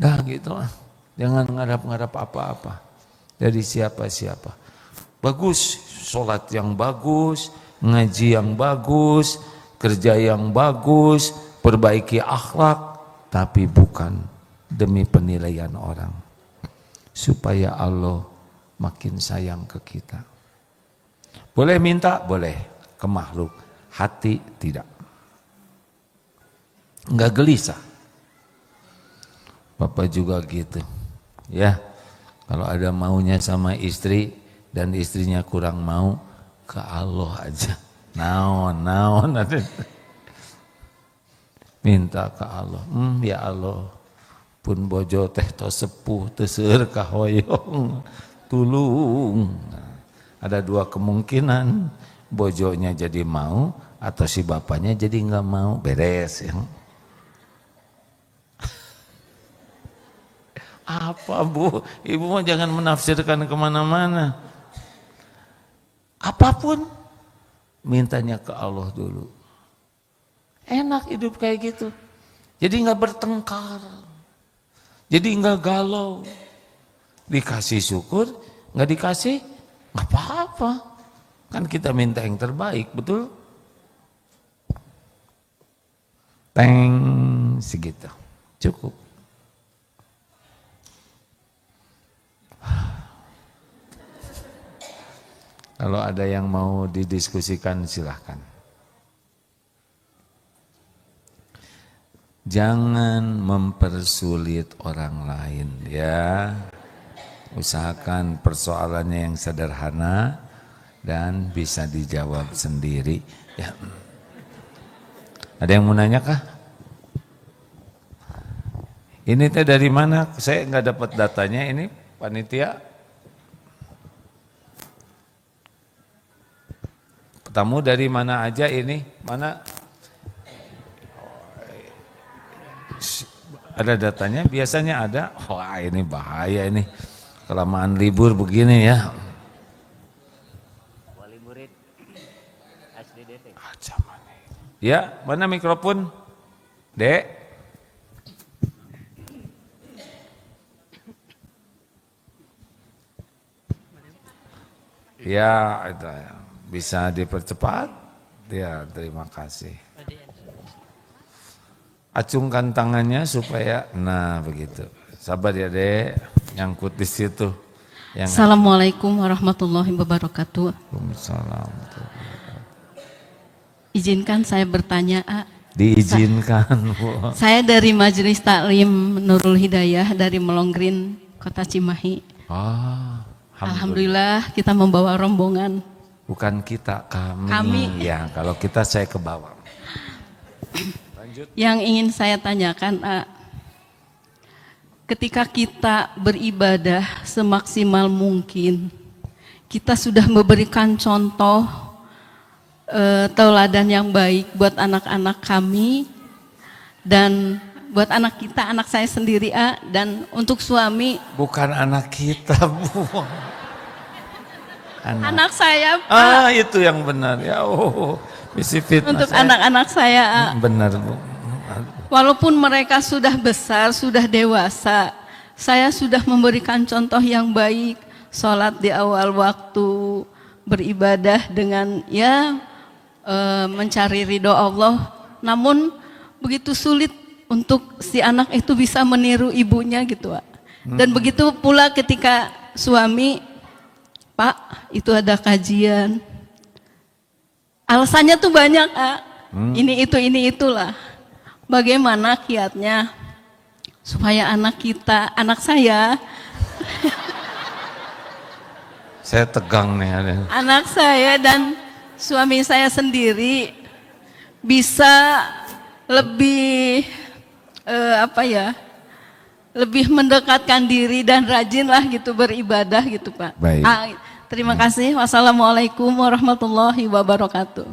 Dah gitu lah. Jangan ngarap-ngarap apa-apa dari siapa-siapa. Bagus, sholat yang bagus, ngaji yang bagus, kerja yang bagus, perbaiki akhlak, tapi bukan demi penilaian orang. Supaya Allah makin sayang ke kita. Boleh minta? Boleh. Ke makhluk. Hati tidak. Enggak gelisah. Bapak juga gitu, ya. Kalau ada maunya sama istri dan istrinya kurang mau, ke Allah aja. Naon. Minta ke Allah. Ya Allah, pun bojo teh to sepuh teu seueur kahoyong, tulung. Ada dua kemungkinan, bojonya jadi mau atau si bapaknya jadi nggak mau, beres ya. Apa Bu? Ibu mah jangan menafsirkan kemana-mana. Apapun mintanya ke Allah dulu. Enak hidup kayak gitu. Jadi nggak bertengkar. Jadi nggak galau. Dikasih syukur, nggak dikasih nggak apa-apa. Kan kita minta yang terbaik, betul? Teng segitu. Cukup. Kalau ada yang mau didiskusikan silahkan. Jangan mempersulit orang lain ya. Usahakan persoalannya yang sederhana dan bisa dijawab sendiri ya. Ada yang mau nanya kah? Ini teh dari mana? Saya nggak dapat datanya ini panitia. Tamu dari mana aja ini? Mana? Ada datanya? Biasanya ada. Wah ini bahaya ini. Kelamaan libur begini ya. Wali murid SDDT. Ya, mana mikrofon? Dek. Ya, itu ya. Bisa dipercepat? Ya, terima kasih. Acungkan tangannya supaya, nah begitu. Sabar ya Dek, nyangkut di situ. Assalamualaikum warahmatullahi wabarakatuh. Waalaikumsalam. Izinkan saya bertanya, Diizinkan, Bu. Saya dari Majelis Taklim Nurul Hidayah dari Melonggrin, Kota Cimahi. Alhamdulillah kita membawa rombongan. Bukan kita, kami. Ya, kalau kita saya ke bawah. Lanjut. Yang ingin saya tanyakan, ketika kita beribadah semaksimal mungkin, kita sudah memberikan contoh tauladan yang baik buat anak-anak kami dan buat anak kita, anak saya sendiri, dan untuk suami. Bukan anak kita, Bu. Anak saya, itu yang benar. Ya, misi fitnah. Untuk anak-anak saya, benar, Bu. Walaupun mereka sudah besar, sudah dewasa, saya sudah memberikan contoh yang baik, sholat di awal waktu, beribadah dengan mencari ridho Allah. Namun begitu sulit untuk si anak itu bisa meniru ibunya gitu, Pak. Dan begitu pula ketika suami, Pak, itu ada kajian. Alasannya tuh banyak, ini itulah. Bagaimana kiatnya supaya anak saya saya tegang nih. Anak saya dan suami saya sendiri bisa lebih lebih mendekatkan diri dan rajinlah gitu beribadah gitu, Pak. Baik. Terima kasih. Wassalamualaikum warahmatullahi wabarakatuh.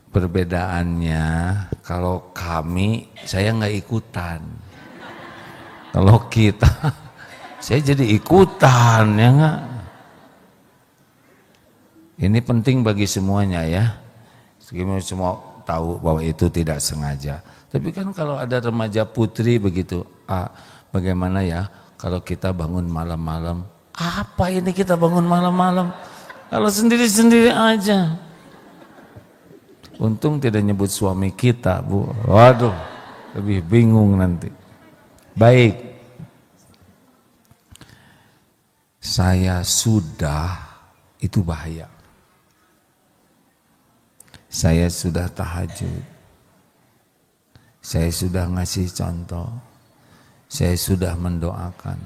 Perbedaannya, kalau kami, saya nggak ikutan. Kalau kita, saya jadi ikutan, ya nggak? Ini penting bagi semuanya ya. Semua tahu bahwa itu tidak sengaja. Tapi kan kalau ada remaja putri begitu, bagaimana ya kalau kita bangun malam-malam? Apa ini kita bangun malam-malam? Kalau sendiri-sendiri aja. Untung tidak nyebut suami kita, Bu. Waduh, lebih bingung nanti. Baik. Saya sudah, itu bahaya. Saya sudah tahajud. Saya sudah ngasih contoh. Saya sudah mendoakan.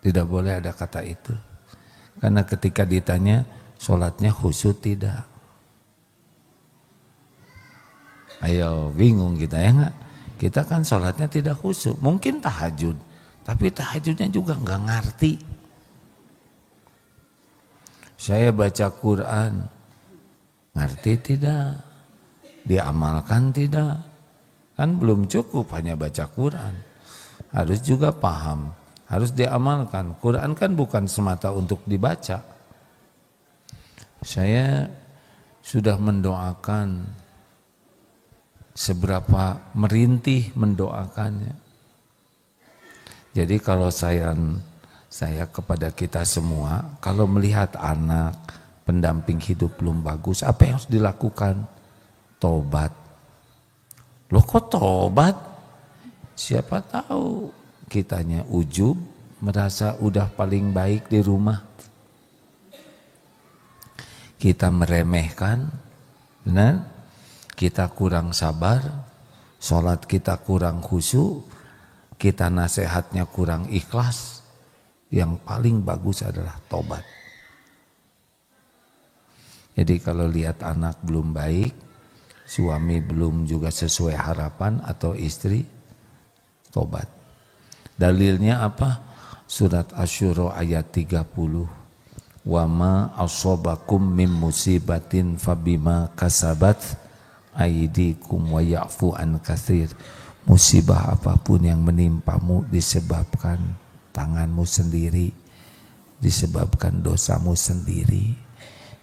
Tidak boleh ada kata itu. Karena ketika ditanya, sholatnya khusyuk tidak. Ayo, bingung kita ya enggak? Kita kan sholatnya tidak khusyuk, mungkin tahajud, tapi tahajudnya juga enggak ngerti. Saya baca Quran, ngerti tidak? Diamalkan tidak? Kan belum cukup hanya baca Quran, harus juga paham, harus diamalkan. Quran kan bukan semata untuk dibaca. Saya sudah mendoakan, seberapa merintih mendoakannya. Jadi kalau saya kepada kita semua, kalau melihat anak pendamping hidup belum bagus, apa yang harus dilakukan? Tobat. Loh kok tobat? Siapa tahu kitanya ujub, merasa udah paling baik di rumah. Kita meremehkan, benar? Kita kurang sabar, sholat kita kurang khusyuk, kita nasihatnya kurang ikhlas. Yang paling bagus adalah tobat. Jadi kalau lihat anak belum baik, suami belum juga sesuai harapan atau istri, tobat. Dalilnya apa? Surat Asy-Syura ayat 30. Wa ma asobakum mim musibatin fabima kasabat aidikum wa ya'fu an katsir. Musibah apapun yang menimpamu disebabkan tanganmu sendiri, disebabkan dosamu sendiri.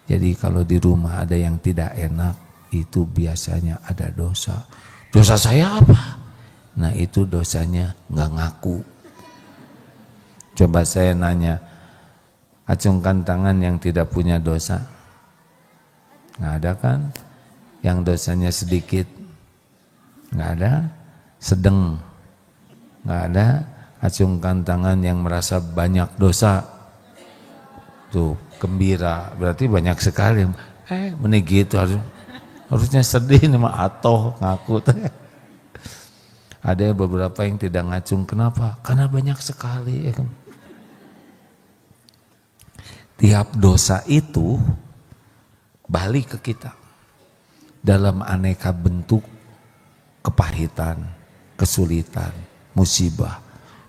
Jadi kalau di rumah ada yang tidak enak, itu biasanya ada dosa. Dosa saya apa? Nah itu dosanya nggak ngaku. Coba saya nanya, acungkan tangan yang tidak punya dosa. Nggak ada kan? Yang dosanya sedikit, nggak ada. Sedang, nggak ada. Acungkan tangan yang merasa banyak dosa. Tuh, gembira, berarti banyak sekali. Meni gitu harusnya sedih nih mah atoh ngaku. Ada beberapa yang tidak ngacung, kenapa? Karena banyak sekali. Tiap dosa itu balik ke kita dalam aneka bentuk kepahitan, kesulitan, musibah.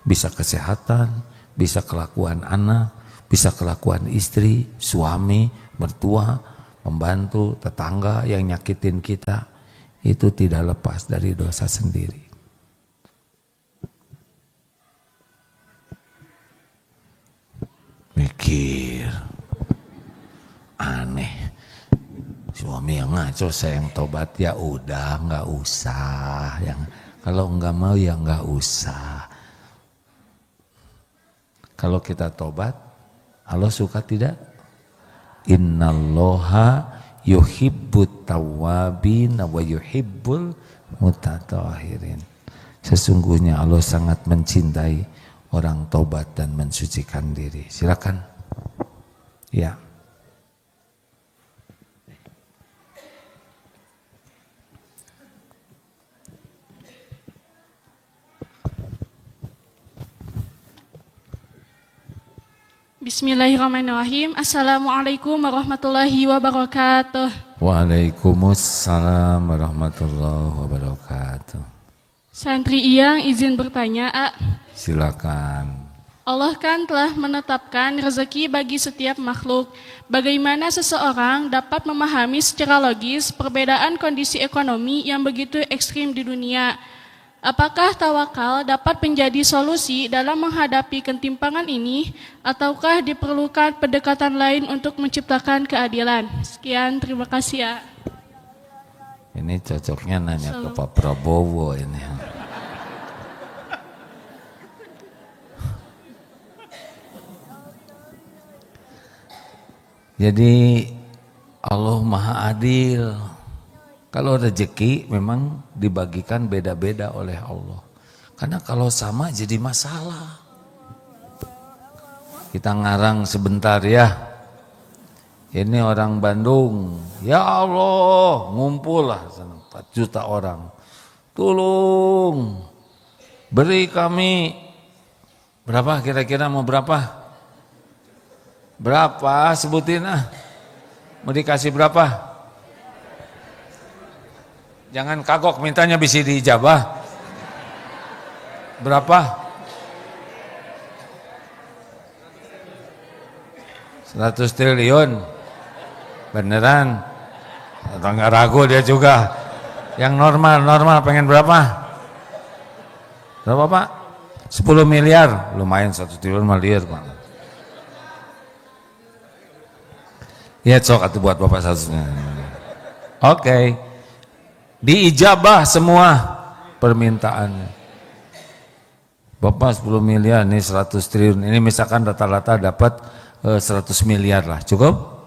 Bisa kesehatan, bisa kelakuan anak, bisa kelakuan istri, suami, mertua, pembantu, tetangga yang nyakitin kita. Itu tidak lepas dari dosa sendiri. Mikir, aneh. Suami yang ngaco, saya yang tobat, ya udah nggak usah. Kalau nggak mau ya nggak usah. Kalau kita tobat, Allah suka tidak? Innallaha yuhibbut tawwabin wa yuhibbul mutatahhirin. Sesungguhnya Allah sangat mencintai orang tobat dan mensucikan diri. Silakan. Ya. Bismillahirrahmanirrahim. Assalamualaikum warahmatullahi wabarakatuh. Waalaikumsalam warahmatullahi wabarakatuh. Santri Iyang izin bertanya, Silakan. Allah kan telah menetapkan rezeki bagi setiap makhluk. Bagaimana seseorang dapat memahami secara logis perbedaan kondisi ekonomi yang begitu ekstrim di dunia? Apakah tawakal dapat menjadi solusi dalam menghadapi ketimpangan ini, ataukah diperlukan pendekatan lain untuk menciptakan keadilan? Sekian, terima kasih ya. Ini cocoknya nanya ke Pak Prabowo ini. Jadi Allah Maha Adil. Kalau rezeki memang dibagikan beda-beda oleh Allah. Karena kalau sama jadi masalah. Kita ngarang sebentar ya. Ini orang Bandung. Ya Allah, ngumpul lah 4 juta orang. Tolong beri kami berapa kira-kira mau berapa? Berapa sebutin ah. Mau dikasih berapa? Jangan kagok mintanya bisa diijabah. Berapa? 100 triliun. Beneran? Atau nggak ragu dia juga. Yang normal pengen berapa? Berapa Pak? 10 miliar. Lumayan 1 triliun miliar Pak. Ya sok atuh buat Bapak satunya. Oke. Diijabah semua permintaannya. Bapak 10 miliar, ini 100 triliun. Ini misalkan rata-rata dapat 100 miliar lah. Cukup?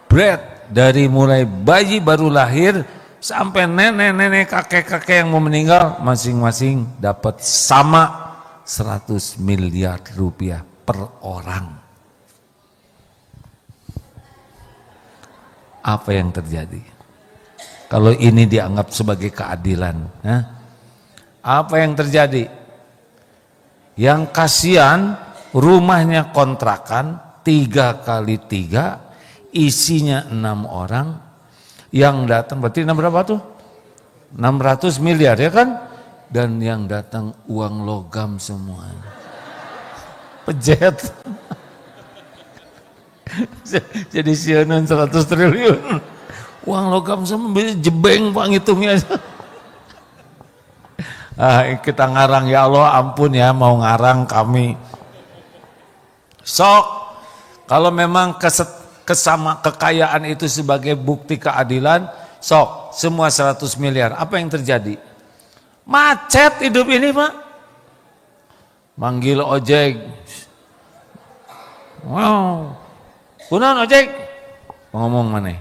Bread dari mulai bayi baru lahir sampai nenek-nenek, kakek-kakek yang mau meninggal, masing-masing dapat sama 100 miliar rupiah per orang. Apa yang terjadi? Kalau ini dianggap sebagai keadilan, apa yang terjadi? Yang kasihan rumahnya kontrakan 3x3, isinya 6 orang, yang datang berarti berapa tuh? 600 miliar ya kan? Dan yang datang uang logam semua. Pejet. Jadi sianan 100 triliun. Uang logam semua bisa jebeng Pak ngitungnya. Kita ngarang ya Allah ampun ya mau ngarang kami. Sok kalau memang kekayaan itu sebagai bukti keadilan, sok semua 100 miliar. Apa yang terjadi? Macet hidup ini Pak. Manggil ojek. Wow. Kunaon ojek? Ngomong mana?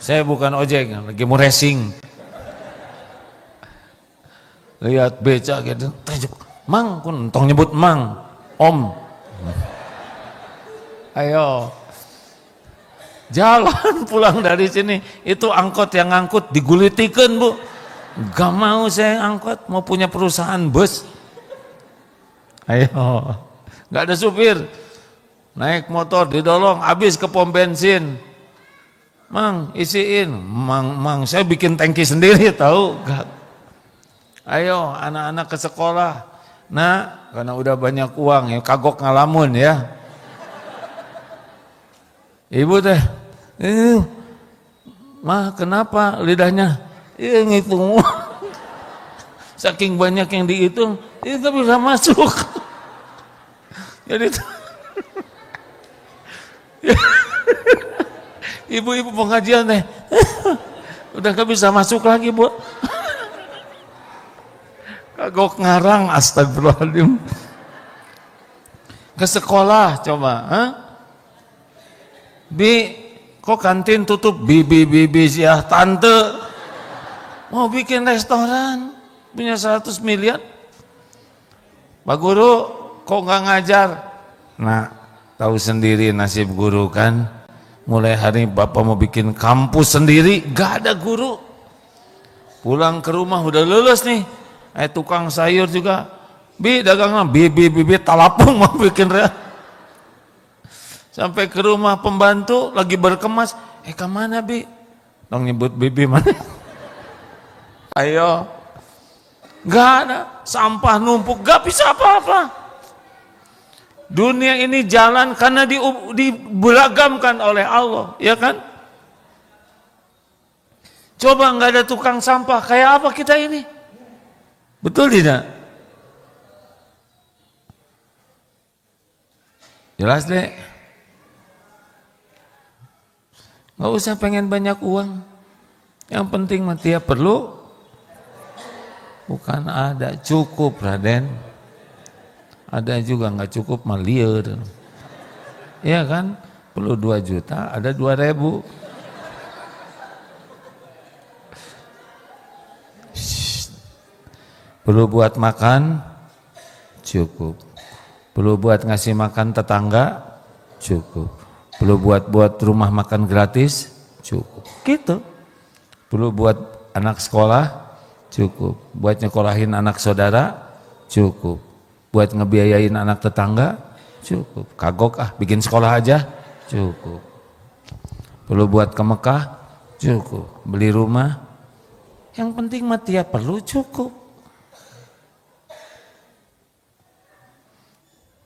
Saya bukan ojek, lagi mau racing. Lihat beca gitu, Mang, kun tong nyebut Mang, Om. Ayo. Jalan pulang dari sini, itu angkot yang ngangkut digulitikeun, Bu. Gak mau saya angkot, mau punya perusahaan bus. Ayo. Gak ada supir. Naik motor didolong, habis ke pom bensin. Mang, isiin. Mang, saya bikin tangki sendiri tahu. Gak. Ayo, anak-anak ke sekolah. Nah, karena udah banyak uang ya, kagok ngalamun ya. Ibu teh, mah kenapa lidahnya? Iya ngitung. Saking banyak yang dihitung, itu bisa masuk. Jadi ibu-ibu pengajian teh, udah gak bisa masuk lagi, Bu. Kagok ngarang, astagfirullahaladzim. Ke sekolah coba, Bi, kok kantin tutup? Bibi ya, tante mau bikin restoran punya 100 miliar. Pak Guru kok nggak ngajar? Nah, tahu sendiri nasib guru kan. Mulai hari Bapak mau bikin kampus sendiri, gak ada guru. Pulang ke rumah udah lulus nih. Tukang sayur juga, Bi dagangnya bibi talapung mau bikin sampai ke rumah pembantu lagi berkemas, kemana Bi? Dong nyebut bibi mana? Ayo, gak ada, sampah numpuk, gak bisa apa-apa. Dunia ini jalan karena diberagamkan oleh Allah, ya kan? Coba gak ada tukang sampah, kayak apa kita ini? Betul tidak? Jelas deh. Gak usah pengen banyak uang. Yang penting mah tiap perlu. Bukan ada, cukup Raden. Ada juga nggak cukup mah liar. Iya kan? Perlu 2 juta, ada 2.000. Perlu buat makan, cukup. Perlu buat ngasih makan tetangga, cukup. Perlu buat rumah makan gratis, cukup. Gitu. Perlu buat anak sekolah, cukup. Buat nyekolahin anak saudara, cukup. Buat ngebiayain anak tetangga, cukup. Kagok bikin sekolah aja, cukup. Perlu buat ke Mekah, cukup. Beli rumah, yang penting mah tiap perlu cukup.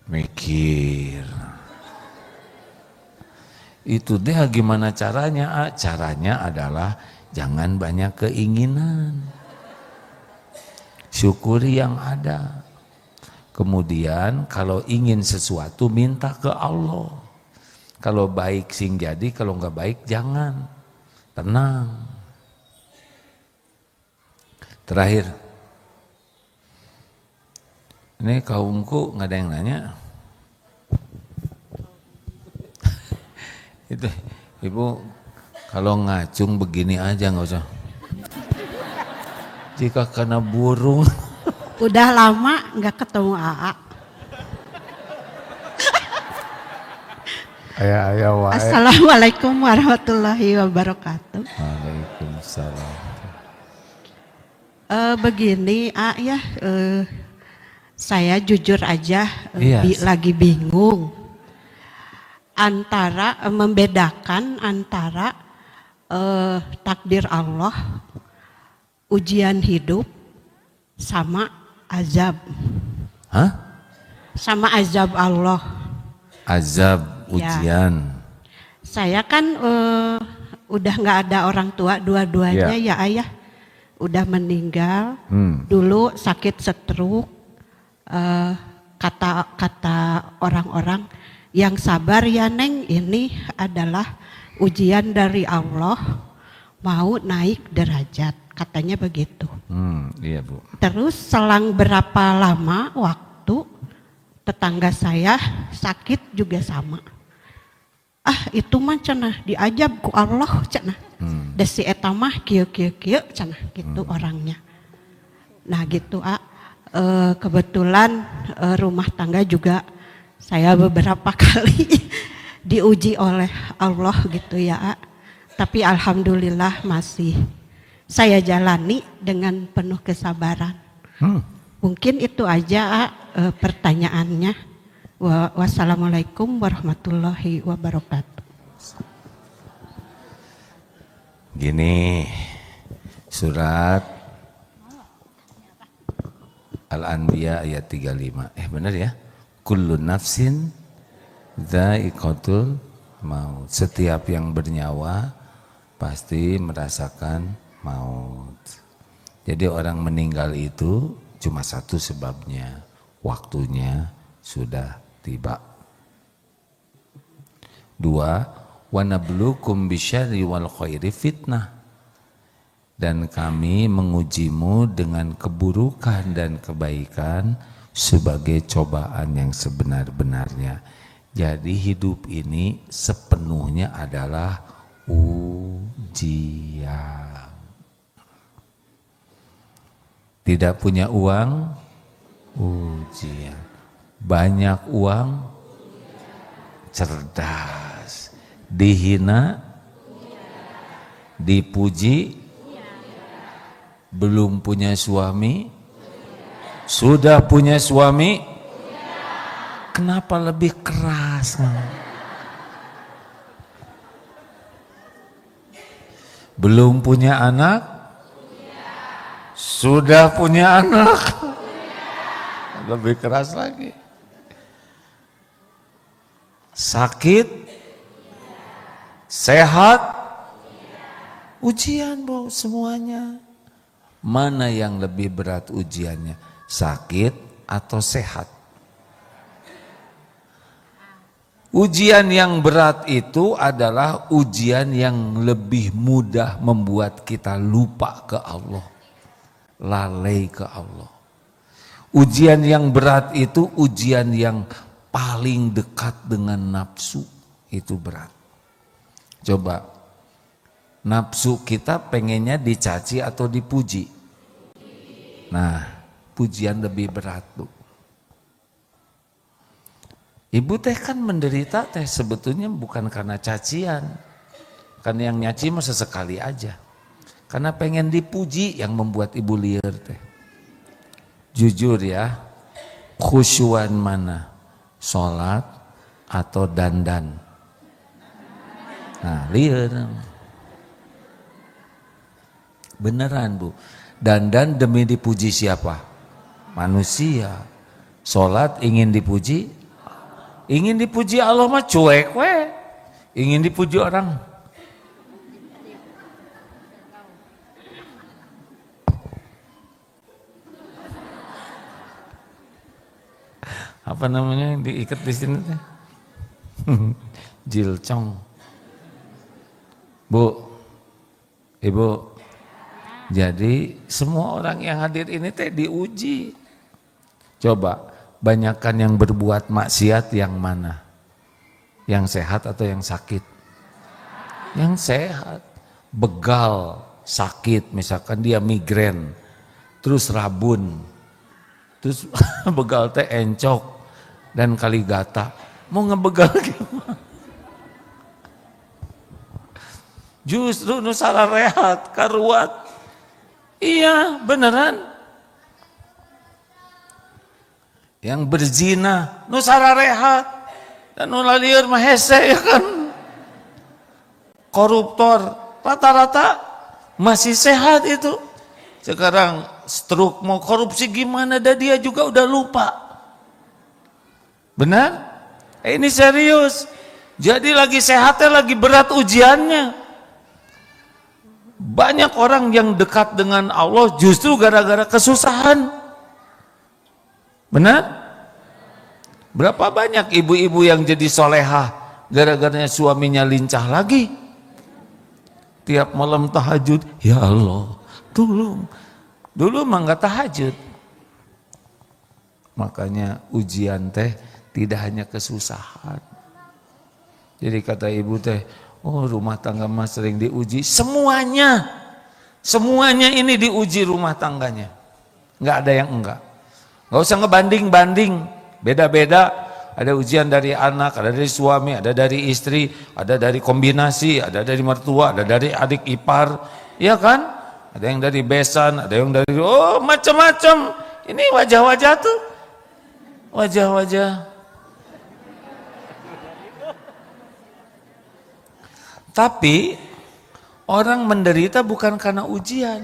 Mikir. Itu deh gimana caranya? Caranya adalah jangan banyak keinginan. Syukuri yang ada. Kemudian kalau ingin sesuatu minta ke Allah. Kalau baik sing jadi, kalau nggak baik jangan. Tenang. Terakhir. Ini kaumku nggak ada yang nanya. Itu Ibu kalau ngacung begini aja nggak usah. Jika kena burung. Udah lama nggak ketemu AA. Ayah. Assalamualaikum warahmatullahi wabarakatuh. Waalaikumsalam. Begini ya, saya jujur aja Yes. lagi bingung antara membedakan antara takdir Allah, ujian hidup sama azab. Hah? Sama azab Allah. Azab, ujian. Saya kan udah nggak ada orang tua dua-duanya ya ayah. Udah meninggal. Dulu sakit stroke. Kata orang-orang yang sabar ya Neng, ini adalah ujian dari Allah mau naik derajat. Katanya begitu. Iya Bu. Terus selang berapa lama waktu tetangga saya sakit juga sama. Itu mah cenah diajab ku Allah cenah. Desi eta mah kieu cenah gitu orangnya. Nah gitu kebetulan rumah tangga juga saya beberapa kali diuji oleh Allah gitu ya. Tapi alhamdulillah masih saya jalani dengan penuh kesabaran. Mungkin itu aja pertanyaannya. Wassalamualaikum warahmatullahi wabarakatuh. Gini, surat Al-Anbiya ayat 35. Benar ya? Kullu nafsin dha'iqatul maut. Setiap yang bernyawa pasti merasakan maut. Jadi orang meninggal itu cuma satu sebabnya, waktunya sudah tiba. 2, wa nabluukum bisyarri wal khairi fitnah. Dan kami mengujimu dengan keburukan dan kebaikan sebagai cobaan yang sebenar-benarnya. Jadi hidup ini sepenuhnya adalah ujian. Tidak punya uang, ujian. Banyak uang, cerdas. Dihina, dipuji, belum punya suami, sudah punya suami, kenapa lebih keras? Belum punya anak, sudah punya anak, lebih keras lagi. Sakit, sehat, ujian bro, semuanya. Mana yang lebih berat ujiannya? Sakit atau sehat? Ujian yang berat itu adalah ujian yang lebih mudah membuat kita lupa ke Allah, lalai ke Allah. Ujian yang berat itu ujian yang paling dekat dengan nafsu, itu berat. Coba, nafsu kita pengennya dicaci atau dipuji? Nah, pujian lebih berat tuh. Ibu teh kan menderita teh sebetulnya bukan karena cacian. Kan yang nyaci mah sesekali aja. Karena pengen dipuji yang membuat ibu liar teh. Jujur ya, khusyuan mana? Sholat atau dandan? Nah, liar. Beneran bu. Dandan demi dipuji siapa? Manusia. Sholat ingin dipuji? Ingin dipuji Allah mah cuek we. Ingin dipuji orang. Apa namanya yang diikat di sini teh? Jilcong. Bu, ibu. Jadi semua orang yang hadir ini teh diuji. Coba, banyakkan yang berbuat maksiat yang mana? Yang sehat atau yang sakit? Yang sehat. Begal, sakit, misalkan dia migrain, terus rabun, terus begal teh encok dan kaligata. Mau ngebegal gimana? Justru nusara rehat, karuat. Iya, beneran. Yang berzina, nusara rehat. Dan nulaliur mah hese ya kan. Koruptor, rata-rata masih sehat itu. Sekarang stroke mau korupsi gimana, dah dia juga udah lupa. Benar? Ini serius. Jadi lagi sehatnya lagi berat ujiannya. Banyak orang yang dekat dengan Allah justru gara-gara kesusahan. Benar? Berapa banyak ibu-ibu yang jadi solehah gara-garanya suaminya lincah lagi. Tiap malam tahajud, ya Allah, tolong. Dulu mah nggak tahajud. Makanya ujian teh tidak hanya kesusahan. Jadi kata ibu teh, oh rumah tangga mas sering diuji. Semuanya ini diuji rumah tangganya. Nggak ada yang enggak. Nggak usah ngebanding-banding. Beda-beda. Ada ujian dari anak, ada dari suami, ada dari istri, ada dari kombinasi, ada dari mertua, ada dari adik ipar, ya kan? Ada yang dari besan, ada yang dari macam-macam. Ini wajah-wajah tuh, wajah-wajah. Tapi orang menderita bukan karena ujian.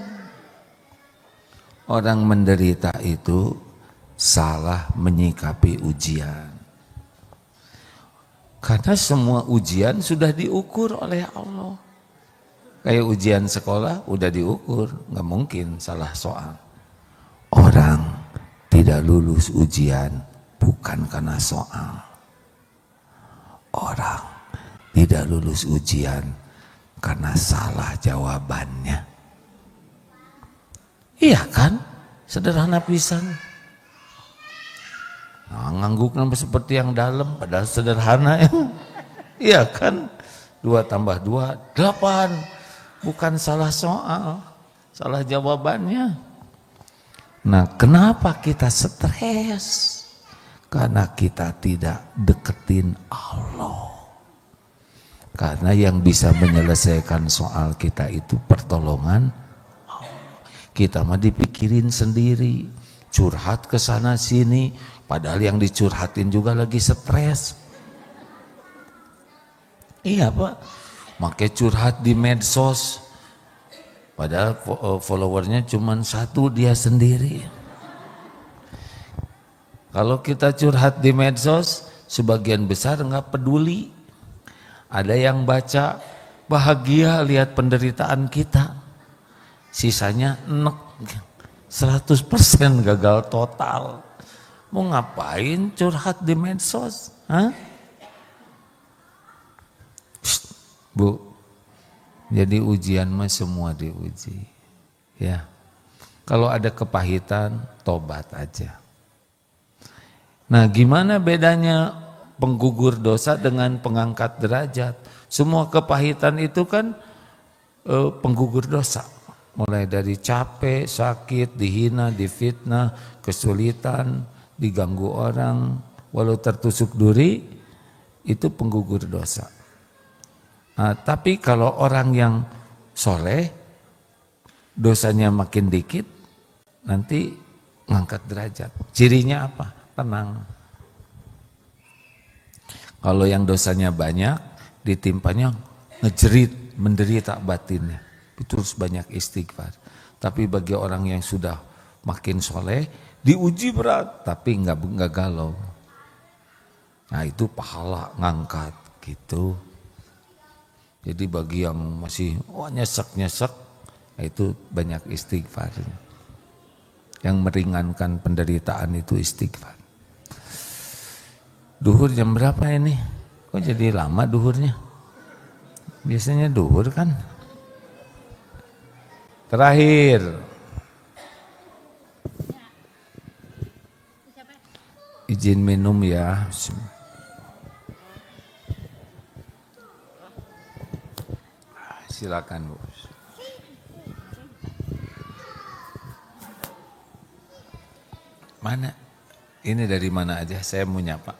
Orang menderita itu salah menyikapi ujian. Karena semua ujian sudah diukur oleh Allah. Kayak ujian sekolah udah diukur, nggak mungkin salah soal. Orang tidak lulus ujian bukan karena soal. Orang tidak lulus ujian karena salah jawabannya. Iya kan? Sederhana pisan. Nah, ngangguk seperti yang dalam, padahal sederhana ya. Iya kan? 2 tambah 2, 8. Bukan salah soal, salah jawabannya. Nah, kenapa kita stres? Karena kita tidak deketin Allah. Karena yang bisa menyelesaikan soal kita itu pertolongan Allah. Kita mah dipikirin sendiri, curhat ke sana sini, padahal yang dicurhatin juga lagi stres. Iya Pak, makai curhat di medsos, padahal followernya cuma 1 dia sendiri. Kalau kita curhat di medsos, sebagian besar nggak peduli. Ada yang baca bahagia lihat penderitaan kita, sisanya enek, 100% gagal total. Mau ngapain curhat di medsos? Hah? Psst, Bu, jadi ujian mah semua diuji. Ya, kalau ada kepahitan, tobat aja. Nah, gimana bedanya penggugur dosa dengan pengangkat derajat? Semua kepahitan itu kan penggugur dosa. Mulai dari capek, sakit, dihina, difitnah, kesulitan, diganggu orang, walau tertusuk duri, itu penggugur dosa. Nah, tapi kalau orang yang soleh, dosanya makin dikit, nanti ngangkat derajat. Cirinya apa? Tenang. Kalau yang dosanya banyak, ditimpanya ngejerit, menderita batinnya. Itu harus banyak istighfar. Tapi bagi orang yang sudah makin soleh, diuji berat, tapi nggak galau. Nah itu pahala ngangkat gitu. Jadi bagi yang masih nyesek-nyesek, itu banyak istighfar. Yang meringankan penderitaan itu istighfar. Duhur jam berapa ini? Kok jadi lama duhurnya? Biasanya duhur kan? Terakhir. Izin minum ya. Silakan Bu. Mana? Ini dari mana aja? Saya mau nyapa.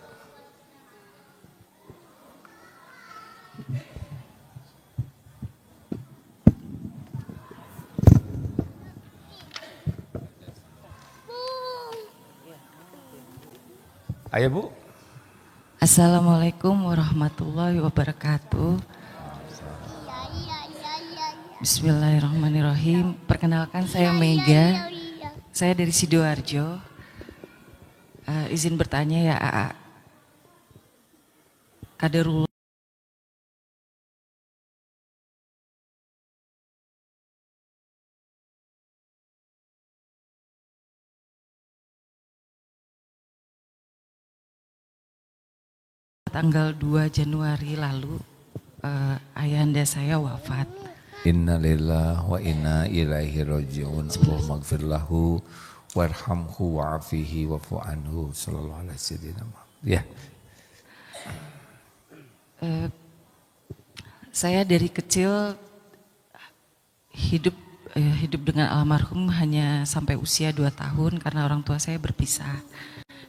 Ayo Bu. Assalamualaikum warahmatullahi wabarakatuh. Bismillahirrahmanirrahim. Perkenalkan saya Mega. Saya dari Sidoarjo. Izin bertanya ya AA. Kaderullah tanggal 2 Januari lalu ayahanda saya wafat. Innalillahi wa inna ilaihi raji'un. Allahumma gfir lahu warhamhu wa'afihi wa'fu anhu sallallahu alaihi wasallam. Ya. Saya dari kecil hidup dengan almarhum hanya sampai usia 2 tahun karena orang tua saya berpisah.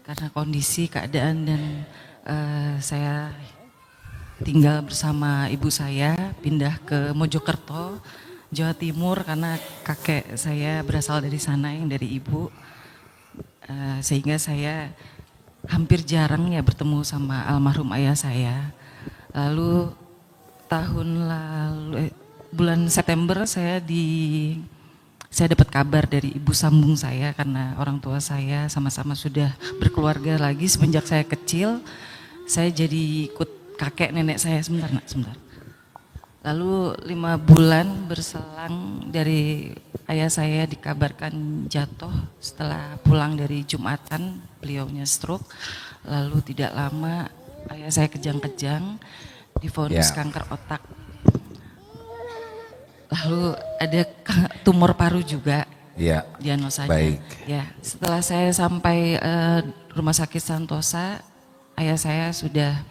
karena kondisi keadaan dan saya tinggal bersama ibu saya, pindah ke Mojokerto, Jawa Timur karena kakek saya berasal dari sana yang dari ibu, sehingga saya hampir jarang ya bertemu sama almarhum ayah saya. Lalu tahun lalu bulan September saya dapat kabar dari ibu sambung saya karena orang tua saya sama-sama sudah berkeluarga lagi semenjak saya kecil. Saya jadi ikut kakek nenek saya sebentar. Lalu 5 bulan berselang dari ayah saya dikabarkan jatuh setelah pulang dari Jumatan, beliaunya stroke. Lalu tidak lama ayah saya kejang-kejang, divonis kanker otak. Lalu ada tumor paru juga, diagnosanya. Baik. Ya, setelah saya sampai rumah sakit Santosa, ayah saya sudah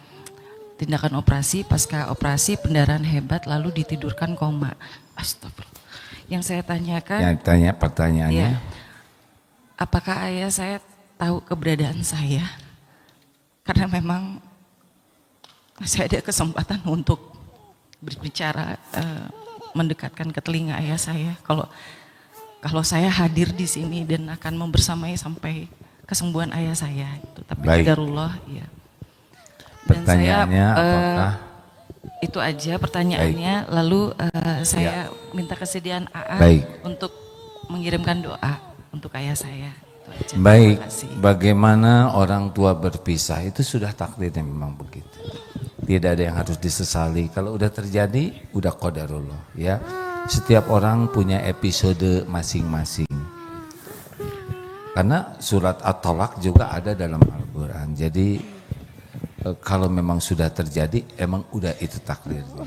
tindakan operasi, pasca operasi pendarahan hebat lalu ditidurkan koma. Astagfirullah. Yang saya tanyakan, pertanyaannya, apakah ayah saya tahu keberadaan saya? Karena memang saya ada kesempatan untuk berbicara, mendekatkan ke telinga ayah saya. Kalau saya hadir di sini dan akan membersamai sampai kesembuhan ayah saya, itu. Tapi qadarullah, ya. Pertanyaannya apakah? Itu aja pertanyaannya. Baik. Lalu saya minta kesediaan AA untuk mengirimkan doa untuk ayah saya. Itu aja. Baik, bagaimana orang tua berpisah itu sudah takdirnya memang begitu. Tidak ada yang harus disesali. Kalau udah terjadi, udah qadarullah, ya. Setiap orang punya episode masing-masing. Karena surat At-Tolak juga ada dalam Al-Quran. Jadi kalau memang sudah terjadi, emang udah itu takdirnya.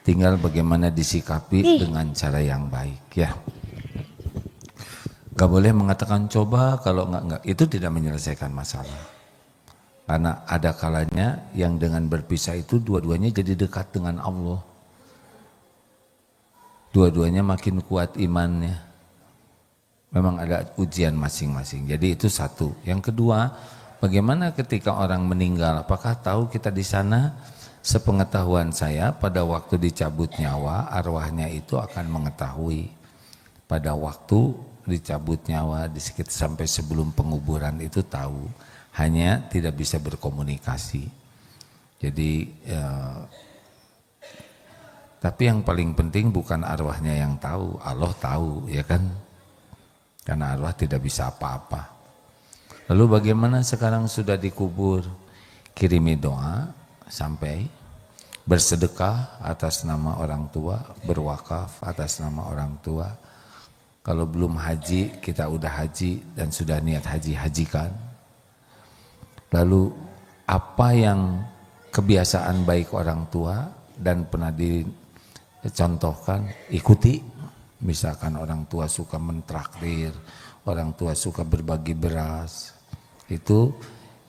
Tinggal bagaimana disikapi dengan cara yang baik, ya. Gak boleh mengatakan coba, kalau enggak, itu tidak menyelesaikan masalah. Karena ada kalanya yang dengan berpisah itu dua-duanya jadi dekat dengan Allah. Dua-duanya makin kuat imannya. Memang ada ujian masing-masing. Jadi itu satu. Yang kedua, bagaimana ketika orang meninggal? Apakah tahu kita di sana? Sepengetahuan saya, pada waktu dicabut nyawa, arwahnya itu akan mengetahui. Pada waktu dicabut nyawa, di sekitar sampai sebelum penguburan itu tahu. Hanya tidak bisa berkomunikasi. Jadi, tapi yang paling penting bukan arwahnya yang tahu, Allah tahu, ya kan? Karena arwah tidak bisa apa-apa. Lalu bagaimana sekarang sudah dikubur? Kirimi doa sampai bersedekah atas nama orang tua, berwakaf atas nama orang tua. Kalau belum haji, kita udah haji dan sudah niat haji, hajikan. Lalu apa yang kebiasaan baik orang tua dan pernah dicontohkan, ikuti. Misalkan orang tua suka mentraktir, orang tua suka berbagi beras, itu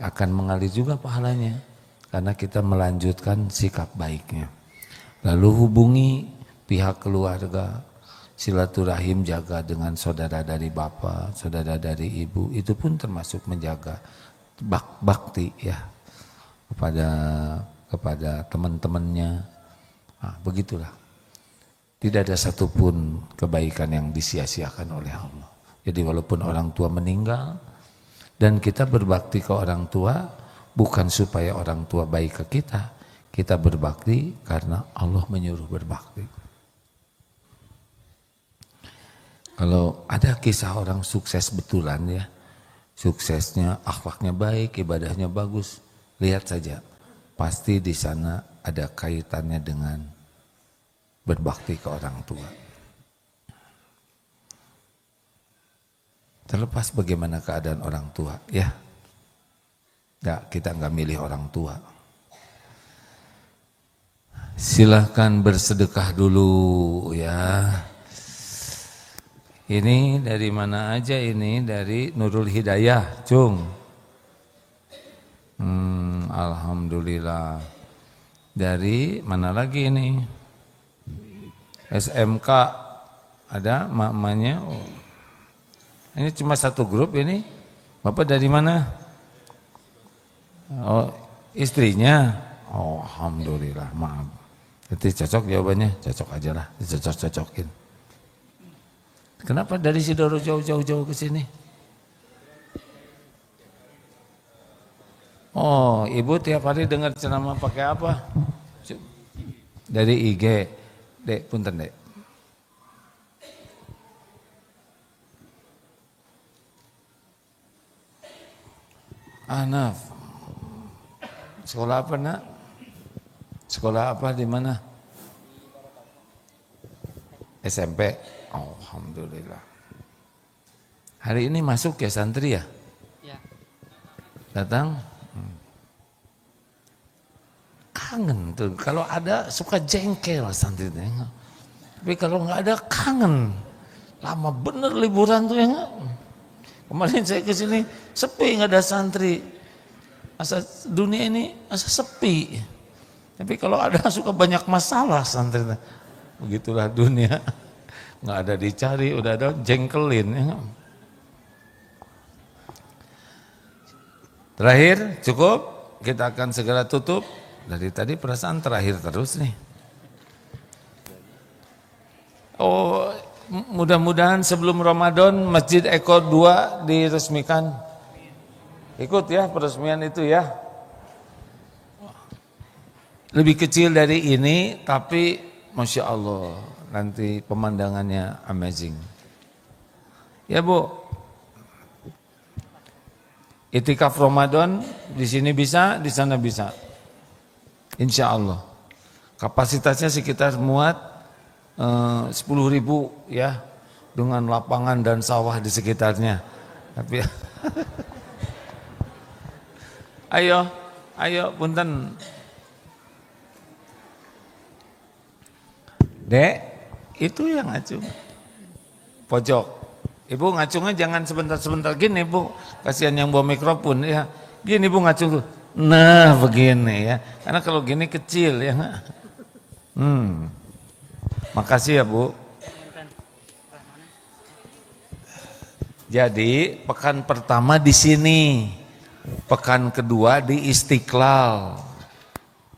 akan mengalir juga pahalanya karena kita melanjutkan sikap baiknya. Lalu hubungi pihak keluarga, silaturahim jaga dengan saudara dari bapak, saudara dari ibu, itu pun termasuk menjaga bakti ya kepada teman-temannya. Nah, begitulah. Tidak ada satupun kebaikan yang disia-siakan oleh Allah. Jadi walaupun orang tua meninggal dan kita berbakti ke orang tua bukan supaya orang tua baik ke kita berbakti karena Allah menyuruh berbakti. Kalau ada kisah orang sukses betulan ya, suksesnya, akhlaknya baik, ibadahnya bagus, lihat saja, pasti di sana ada kaitannya dengan berbakti ke orang tua. Terlepas bagaimana keadaan orang tua, ya, kita nggak milih orang tua. Silahkan bersedekah dulu, ya. Ini dari mana aja ini? Dari Nurul Hidayah, Cung. Alhamdulillah. Dari mana lagi ini? SMK ada mamanya. Oh. Ini cuma satu grup ini. Bapak dari mana? Oh, istrinya. Oh, alhamdulillah, maaf. Jadi cocok jawabannya, cocok aja lah, dicocok-cocokin. Kenapa dari Sidoro jauh-jauh ke sini? Oh, ibu tiap hari dengar ceramah pakai apa? Dari IG. Dek, punten dek. Anaf. Sekolah apa nak? Sekolah apa di mana? SMP. Oh, alhamdulillah. Hari ini masuk ya santri ya? Ya. Datang? Kangen tuh. Kalau ada suka jengkel santri. Tapi kalau nggak ada kangen. Lama bener liburan tuh ya nggak? Kemarin saya ke sini sepi, nggak ada santri. Asa dunia ini asa sepi. Tapi kalau ada suka banyak masalah santri. Begitulah dunia. Nggak ada dicari, udah ada jengkelin. Ya. Terakhir cukup, kita akan segera tutup. Dari tadi perasaan terakhir terus nih. Oh, mudah-mudahan sebelum Ramadan Masjid Eko 2 diresmikan. Ikut ya peresmian itu ya. Lebih kecil dari ini tapi Masya Allah nanti pemandangannya amazing. Ya Bu, itikaf Ramadan di sini bisa, di sana bisa. Insya Allah. Kapasitasnya sekitar muat 10.000 ya, dengan lapangan dan sawah di sekitarnya. Tapi ayo punten. Dek, itu yang ngacung. Pojok. Ibu ngacungnya jangan sebentar-sebentar gini Bu. Kasihan yang bawa mikrofon ya. Gini Bu ngacung tuh. Nah begini ya. Karena kalau gini kecil ya. Makasih ya Bu. Jadi pekan pertama di sini. Pekan kedua di Istiqlal,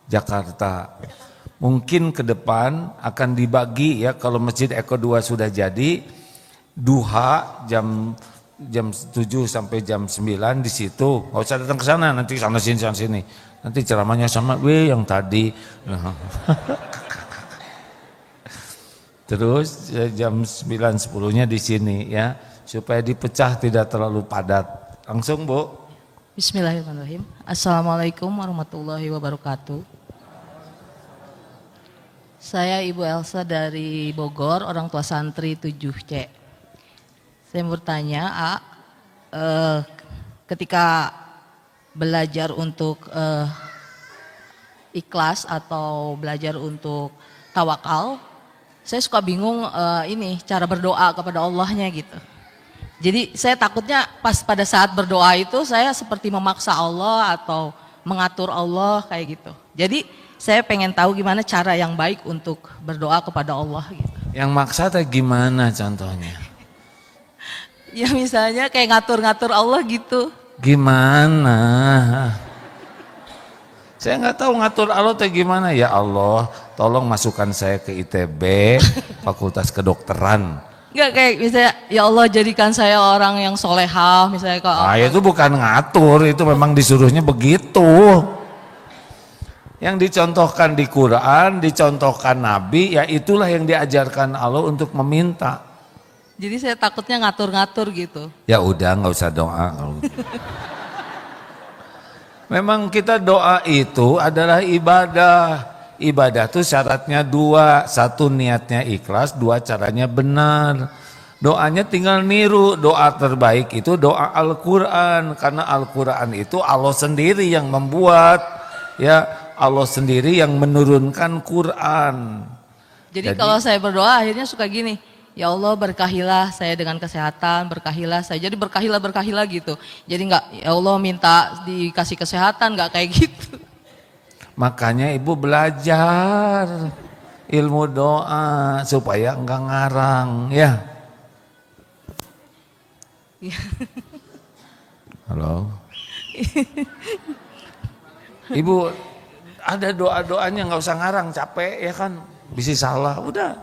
Jakarta. Mungkin ke depan akan dibagi ya, kalau Masjid Eko 2 sudah jadi, duha jam 7 sampai jam 9 di situ. Nggak usah datang ke sana, nanti sana sini. Nanti ceramahnya sama yang tadi. Terus jam 9.10-nya di sini ya, supaya dipecah tidak terlalu padat. Langsung Bu. Bismillahirrahmanirrahim. Assalamualaikum warahmatullahi wabarakatuh. Saya Ibu Elsa dari Bogor, orang tua santri 7C. Saya mau bertanya, ketika belajar untuk ikhlas atau belajar untuk tawakal, saya suka bingung ini cara berdoa kepada Allahnya gitu. Jadi saya takutnya pas pada saat berdoa itu saya seperti memaksa Allah atau mengatur Allah kayak gitu. Jadi saya pengen tahu gimana cara yang baik untuk berdoa kepada Allah gitu. Yang maksa teh gimana contohnya? Ya misalnya kayak ngatur-ngatur Allah gitu. Gimana? Saya nggak tahu ngatur Allah teh gimana. Ya Allah, tolong masukkan saya ke ITB, Fakultas Kedokteran. Enggak kayak misalnya, ya Allah jadikan saya orang yang solehah misalnya. Itu bukan ngatur, itu memang disuruhnya begitu. Yang dicontohkan di Quran, dicontohkan Nabi, ya itulah yang diajarkan Allah untuk meminta. Jadi saya takutnya ngatur-ngatur gitu. Ya udah nggak usah doa. Memang kita doa itu adalah ibadah. Ibadah itu syaratnya 2, 1 niatnya ikhlas, 2 caranya benar. Doanya tinggal niru, doa terbaik itu doa Al-Quran. Karena Al-Quran itu Allah sendiri yang membuat, ya. Allah sendiri yang menurunkan Quran. Jadi kalau saya berdoa akhirnya suka gini, ya Allah berkahilah saya dengan kesehatan, berkahilah saya. Jadi berkahilah gitu. Jadi enggak, ya Allah minta dikasih kesehatan, enggak kayak gitu. Makanya ibu belajar ilmu doa supaya enggak ngarang ya. Halo. Ibu ada doa-doanya, nggak usah ngarang, capek ya kan, bisa salah, udah.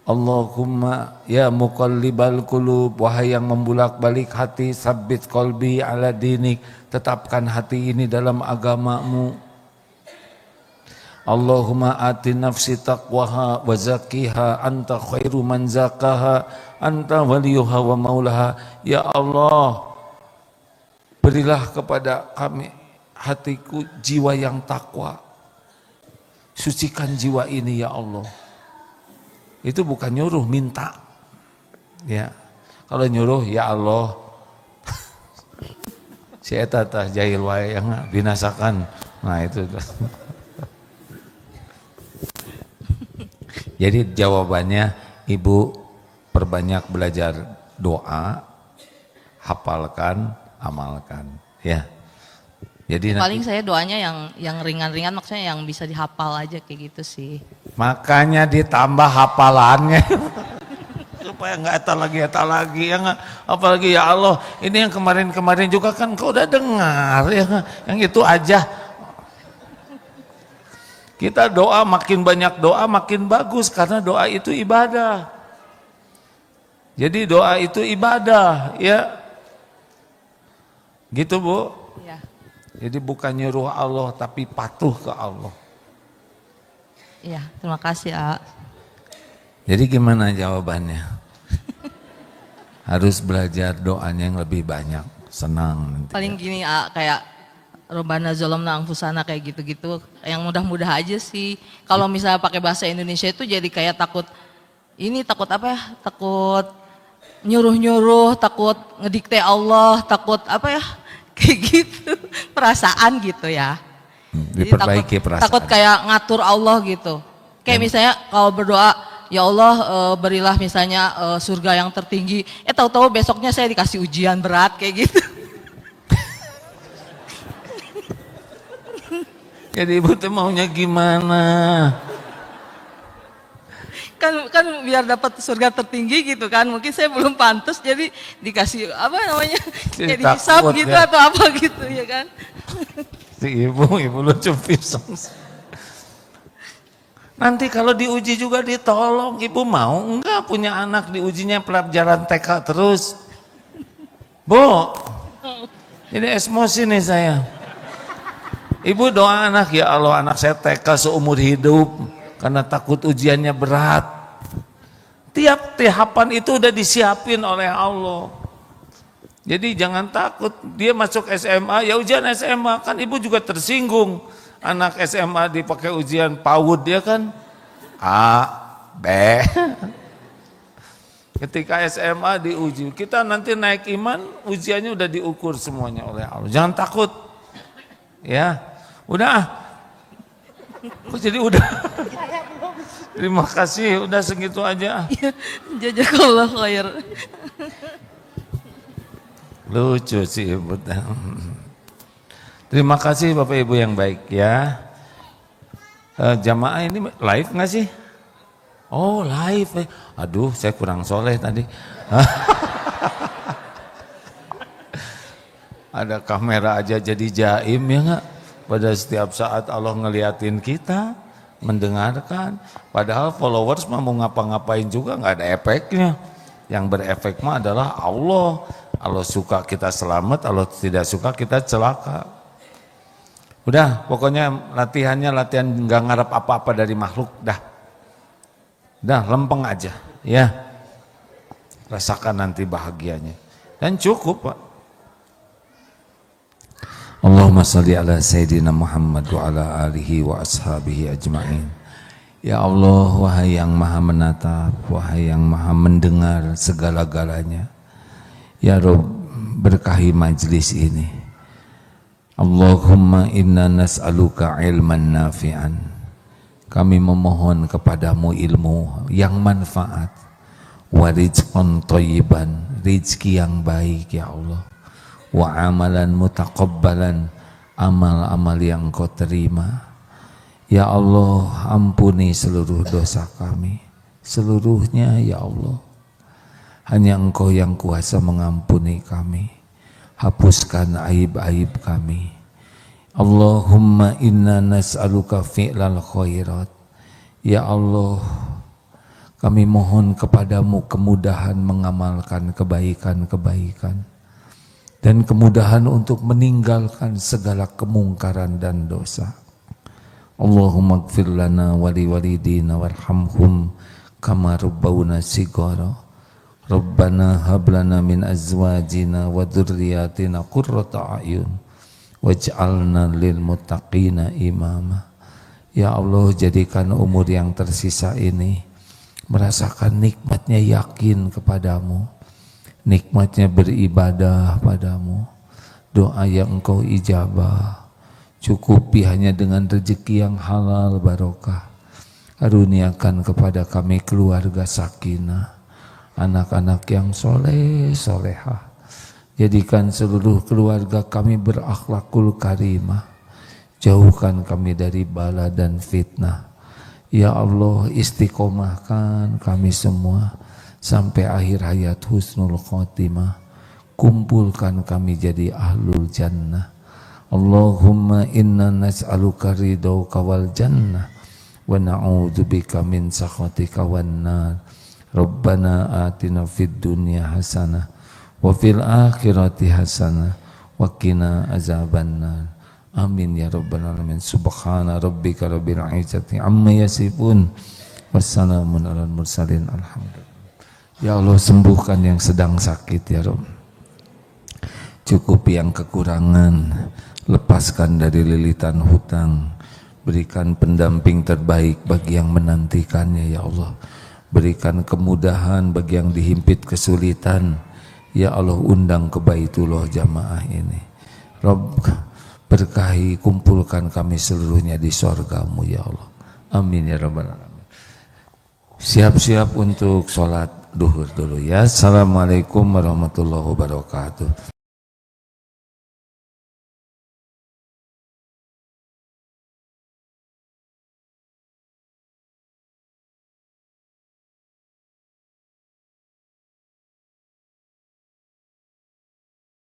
Allahumma ya muqallibal qulub, wahai yang membulak-balik hati, sabbit qalbi ala dinik, tetapkan hati ini dalam agamamu. Allahumma ati nafsi taqwaha wa zakkiha anta khairu man zakaha anta waliyuha wa maulaha. Ya Allah, berilah kepada kami hatiku jiwa yang takwa. Sucikan jiwa ini ya Allah. Itu bukan nyuruh, minta. Ya. Kalau nyuruh ya Allah. Si eta tah jahil wae yang binasakan. Nah itu. Jadi jawabannya, Ibu perbanyak belajar doa, hafalkan, amalkan, ya. Jadi paling saya doanya yang ringan-ringan, maksudnya yang bisa dihafal aja kayak gitu sih. Makanya ditambah hafalannya. Supaya nggak eta lagi ya nggak, apalagi ya Allah, ini yang kemarin juga kan kau udah dengar ya nggak? Yang itu aja. Kita doa, makin banyak doa makin bagus, karena doa itu ibadah. Jadi doa itu ibadah, ya. Gitu Bu. Ya. Jadi bukan nyuruh Allah, tapi patuh ke Allah. Iya, terima kasih, A. Jadi gimana jawabannya? Harus belajar doanya yang lebih banyak, senang nanti. Paling gini, A, kayak Robbana zolamna anfusana kayak gitu-gitu, yang mudah-mudah aja sih. Kalau misalnya pakai bahasa Indonesia itu jadi kayak takut apa ya? Takut nyuruh-nyuruh, takut ngedikte Allah, takut apa ya? Kayak gitu, perasaan gitu ya. Jadi Diperbaiki perasaan. takut kayak ngatur Allah gitu. Kayak misalnya kalau berdoa, ya Allah berilah misalnya surga yang tertinggi. Tahu-tahu besoknya saya dikasih ujian berat kayak gitu. Jadi Ibu tuh maunya gimana? kan biar dapat surga tertinggi gitu kan. Mungkin saya belum pantas jadi dikasih apa namanya? Jadi Kayak dihisap takut, gitu ya. atau apa gitu ya kan. Si Ibu lucu pisang. Nanti kalau diuji juga ditolong, Ibu mau enggak punya anak diujinya pelajaran TK terus? Bu, ini emosi nih saya. Ibu doa anak, ya Allah anak saya TK seumur hidup karena takut ujiannya berat. Tiap tahapan itu udah disiapin oleh Allah. Jadi jangan takut, dia masuk SMA, ya ujian SMA, kan Ibu juga tersinggung. Anak SMA dipakai ujian PAUD dia kan A, B. Ketika SMA diuji, kita nanti naik iman, ujiannya udah diukur semuanya oleh Allah. Jangan takut. Ya, udah. Kok jadi udah? Terima kasih, udah segitu aja. Jazakallah khair. Lucu sih Ibu. Terima kasih Bapak Ibu yang baik ya. Jamaah ini live nggak sih? Oh live. Aduh saya kurang soleh tadi. Ada kamera aja jadi jaim ya nggak? Pada setiap saat Allah ngeliatin kita, mendengarkan. Padahal followers mah mau ngapa-ngapain juga nggak ada efeknya. Yang berefek mah adalah Allah. Allah suka kita selamat, Allah tidak suka kita celaka. Udah, pokoknya latihannya latihan nggak ngarep apa-apa dari makhluk, dah lempeng aja, ya. Rasakan nanti bahagianya. Dan cukup, Pak. Allahumma salli ala Sayyidina Muhammad wa ala alihi wa ashabihi ajma'in. Ya Allah, wahai yang maha menatap, wahai yang maha mendengar segala-galanya. Ya Rabb, berkahi majlis ini. Allahumma inna nas'aluka ilman nafi'an. Kami memohon kepadamu ilmu yang manfaat. Wa rizqan thayyiban, rizki yang baik ya Allah. Wa amalan mutaqabbalan, amal-amal yang kau terima. Ya Allah, ampuni seluruh dosa kami, seluruhnya ya Allah. Hanya Engkau yang kuasa mengampuni kami. Hapuskan aib-aib kami. Allahumma inna nas'aluka fi'lal khairat. Ya Allah, kami mohon kepadamu kemudahan mengamalkan kebaikan-kebaikan dan kemudahan untuk meninggalkan segala kemungkaran dan dosa. Allahumma gfir lana wali walidina warhamhum kama rabbawna sigara. Rabbana hablana min azwajina wa dzurriyyatina qurrata a'yun waj'alna lil muttaqina imama. Ya Allah, jadikan umur yang tersisa ini merasakan nikmatnya yakin kepadamu, nikmatnya beribadah padamu, doa yang engkau ijabah, cukupi hanya dengan rezeki yang halal barokah. Karuniakan kepada kami keluarga sakinah, anak-anak yang soleh solehah. Jadikan seluruh keluarga kami berakhlakul karimah. Jauhkan kami dari bala dan fitnah. Ya Allah, istiqomahkan kami semua sampai akhir hayat husnul khotimah. Kumpulkan kami jadi ahlul jannah. Allahumma inna nas'aluka ridauka wal jannah wa na'udzubika min sakhatika wan nar. Rabbana atina fid dunya hasanah wa fil akhirati hasanah wa qina azabannar. Amin ya rabbal alamin. Subhana rabbika rabbil izzati amma yasifun wassalamun alal mursalin. Alhamdulillah. Ya Allah, sembuhkan yang sedang sakit ya Rabb. Cukupi yang kekurangan, lepaskan dari lilitan hutang, berikan pendamping terbaik bagi yang menantikannya ya Allah. Berikan kemudahan bagi yang dihimpit kesulitan. Ya Allah, undang ke Baitullah jamaah ini. Rabb, berkahi, kumpulkan kami seluruhnya di sorgamu ya Allah. Amin ya rabbal alamin. Siap-siap untuk sholat duhur dulu ya. Assalamualaikum warahmatullahi wabarakatuh.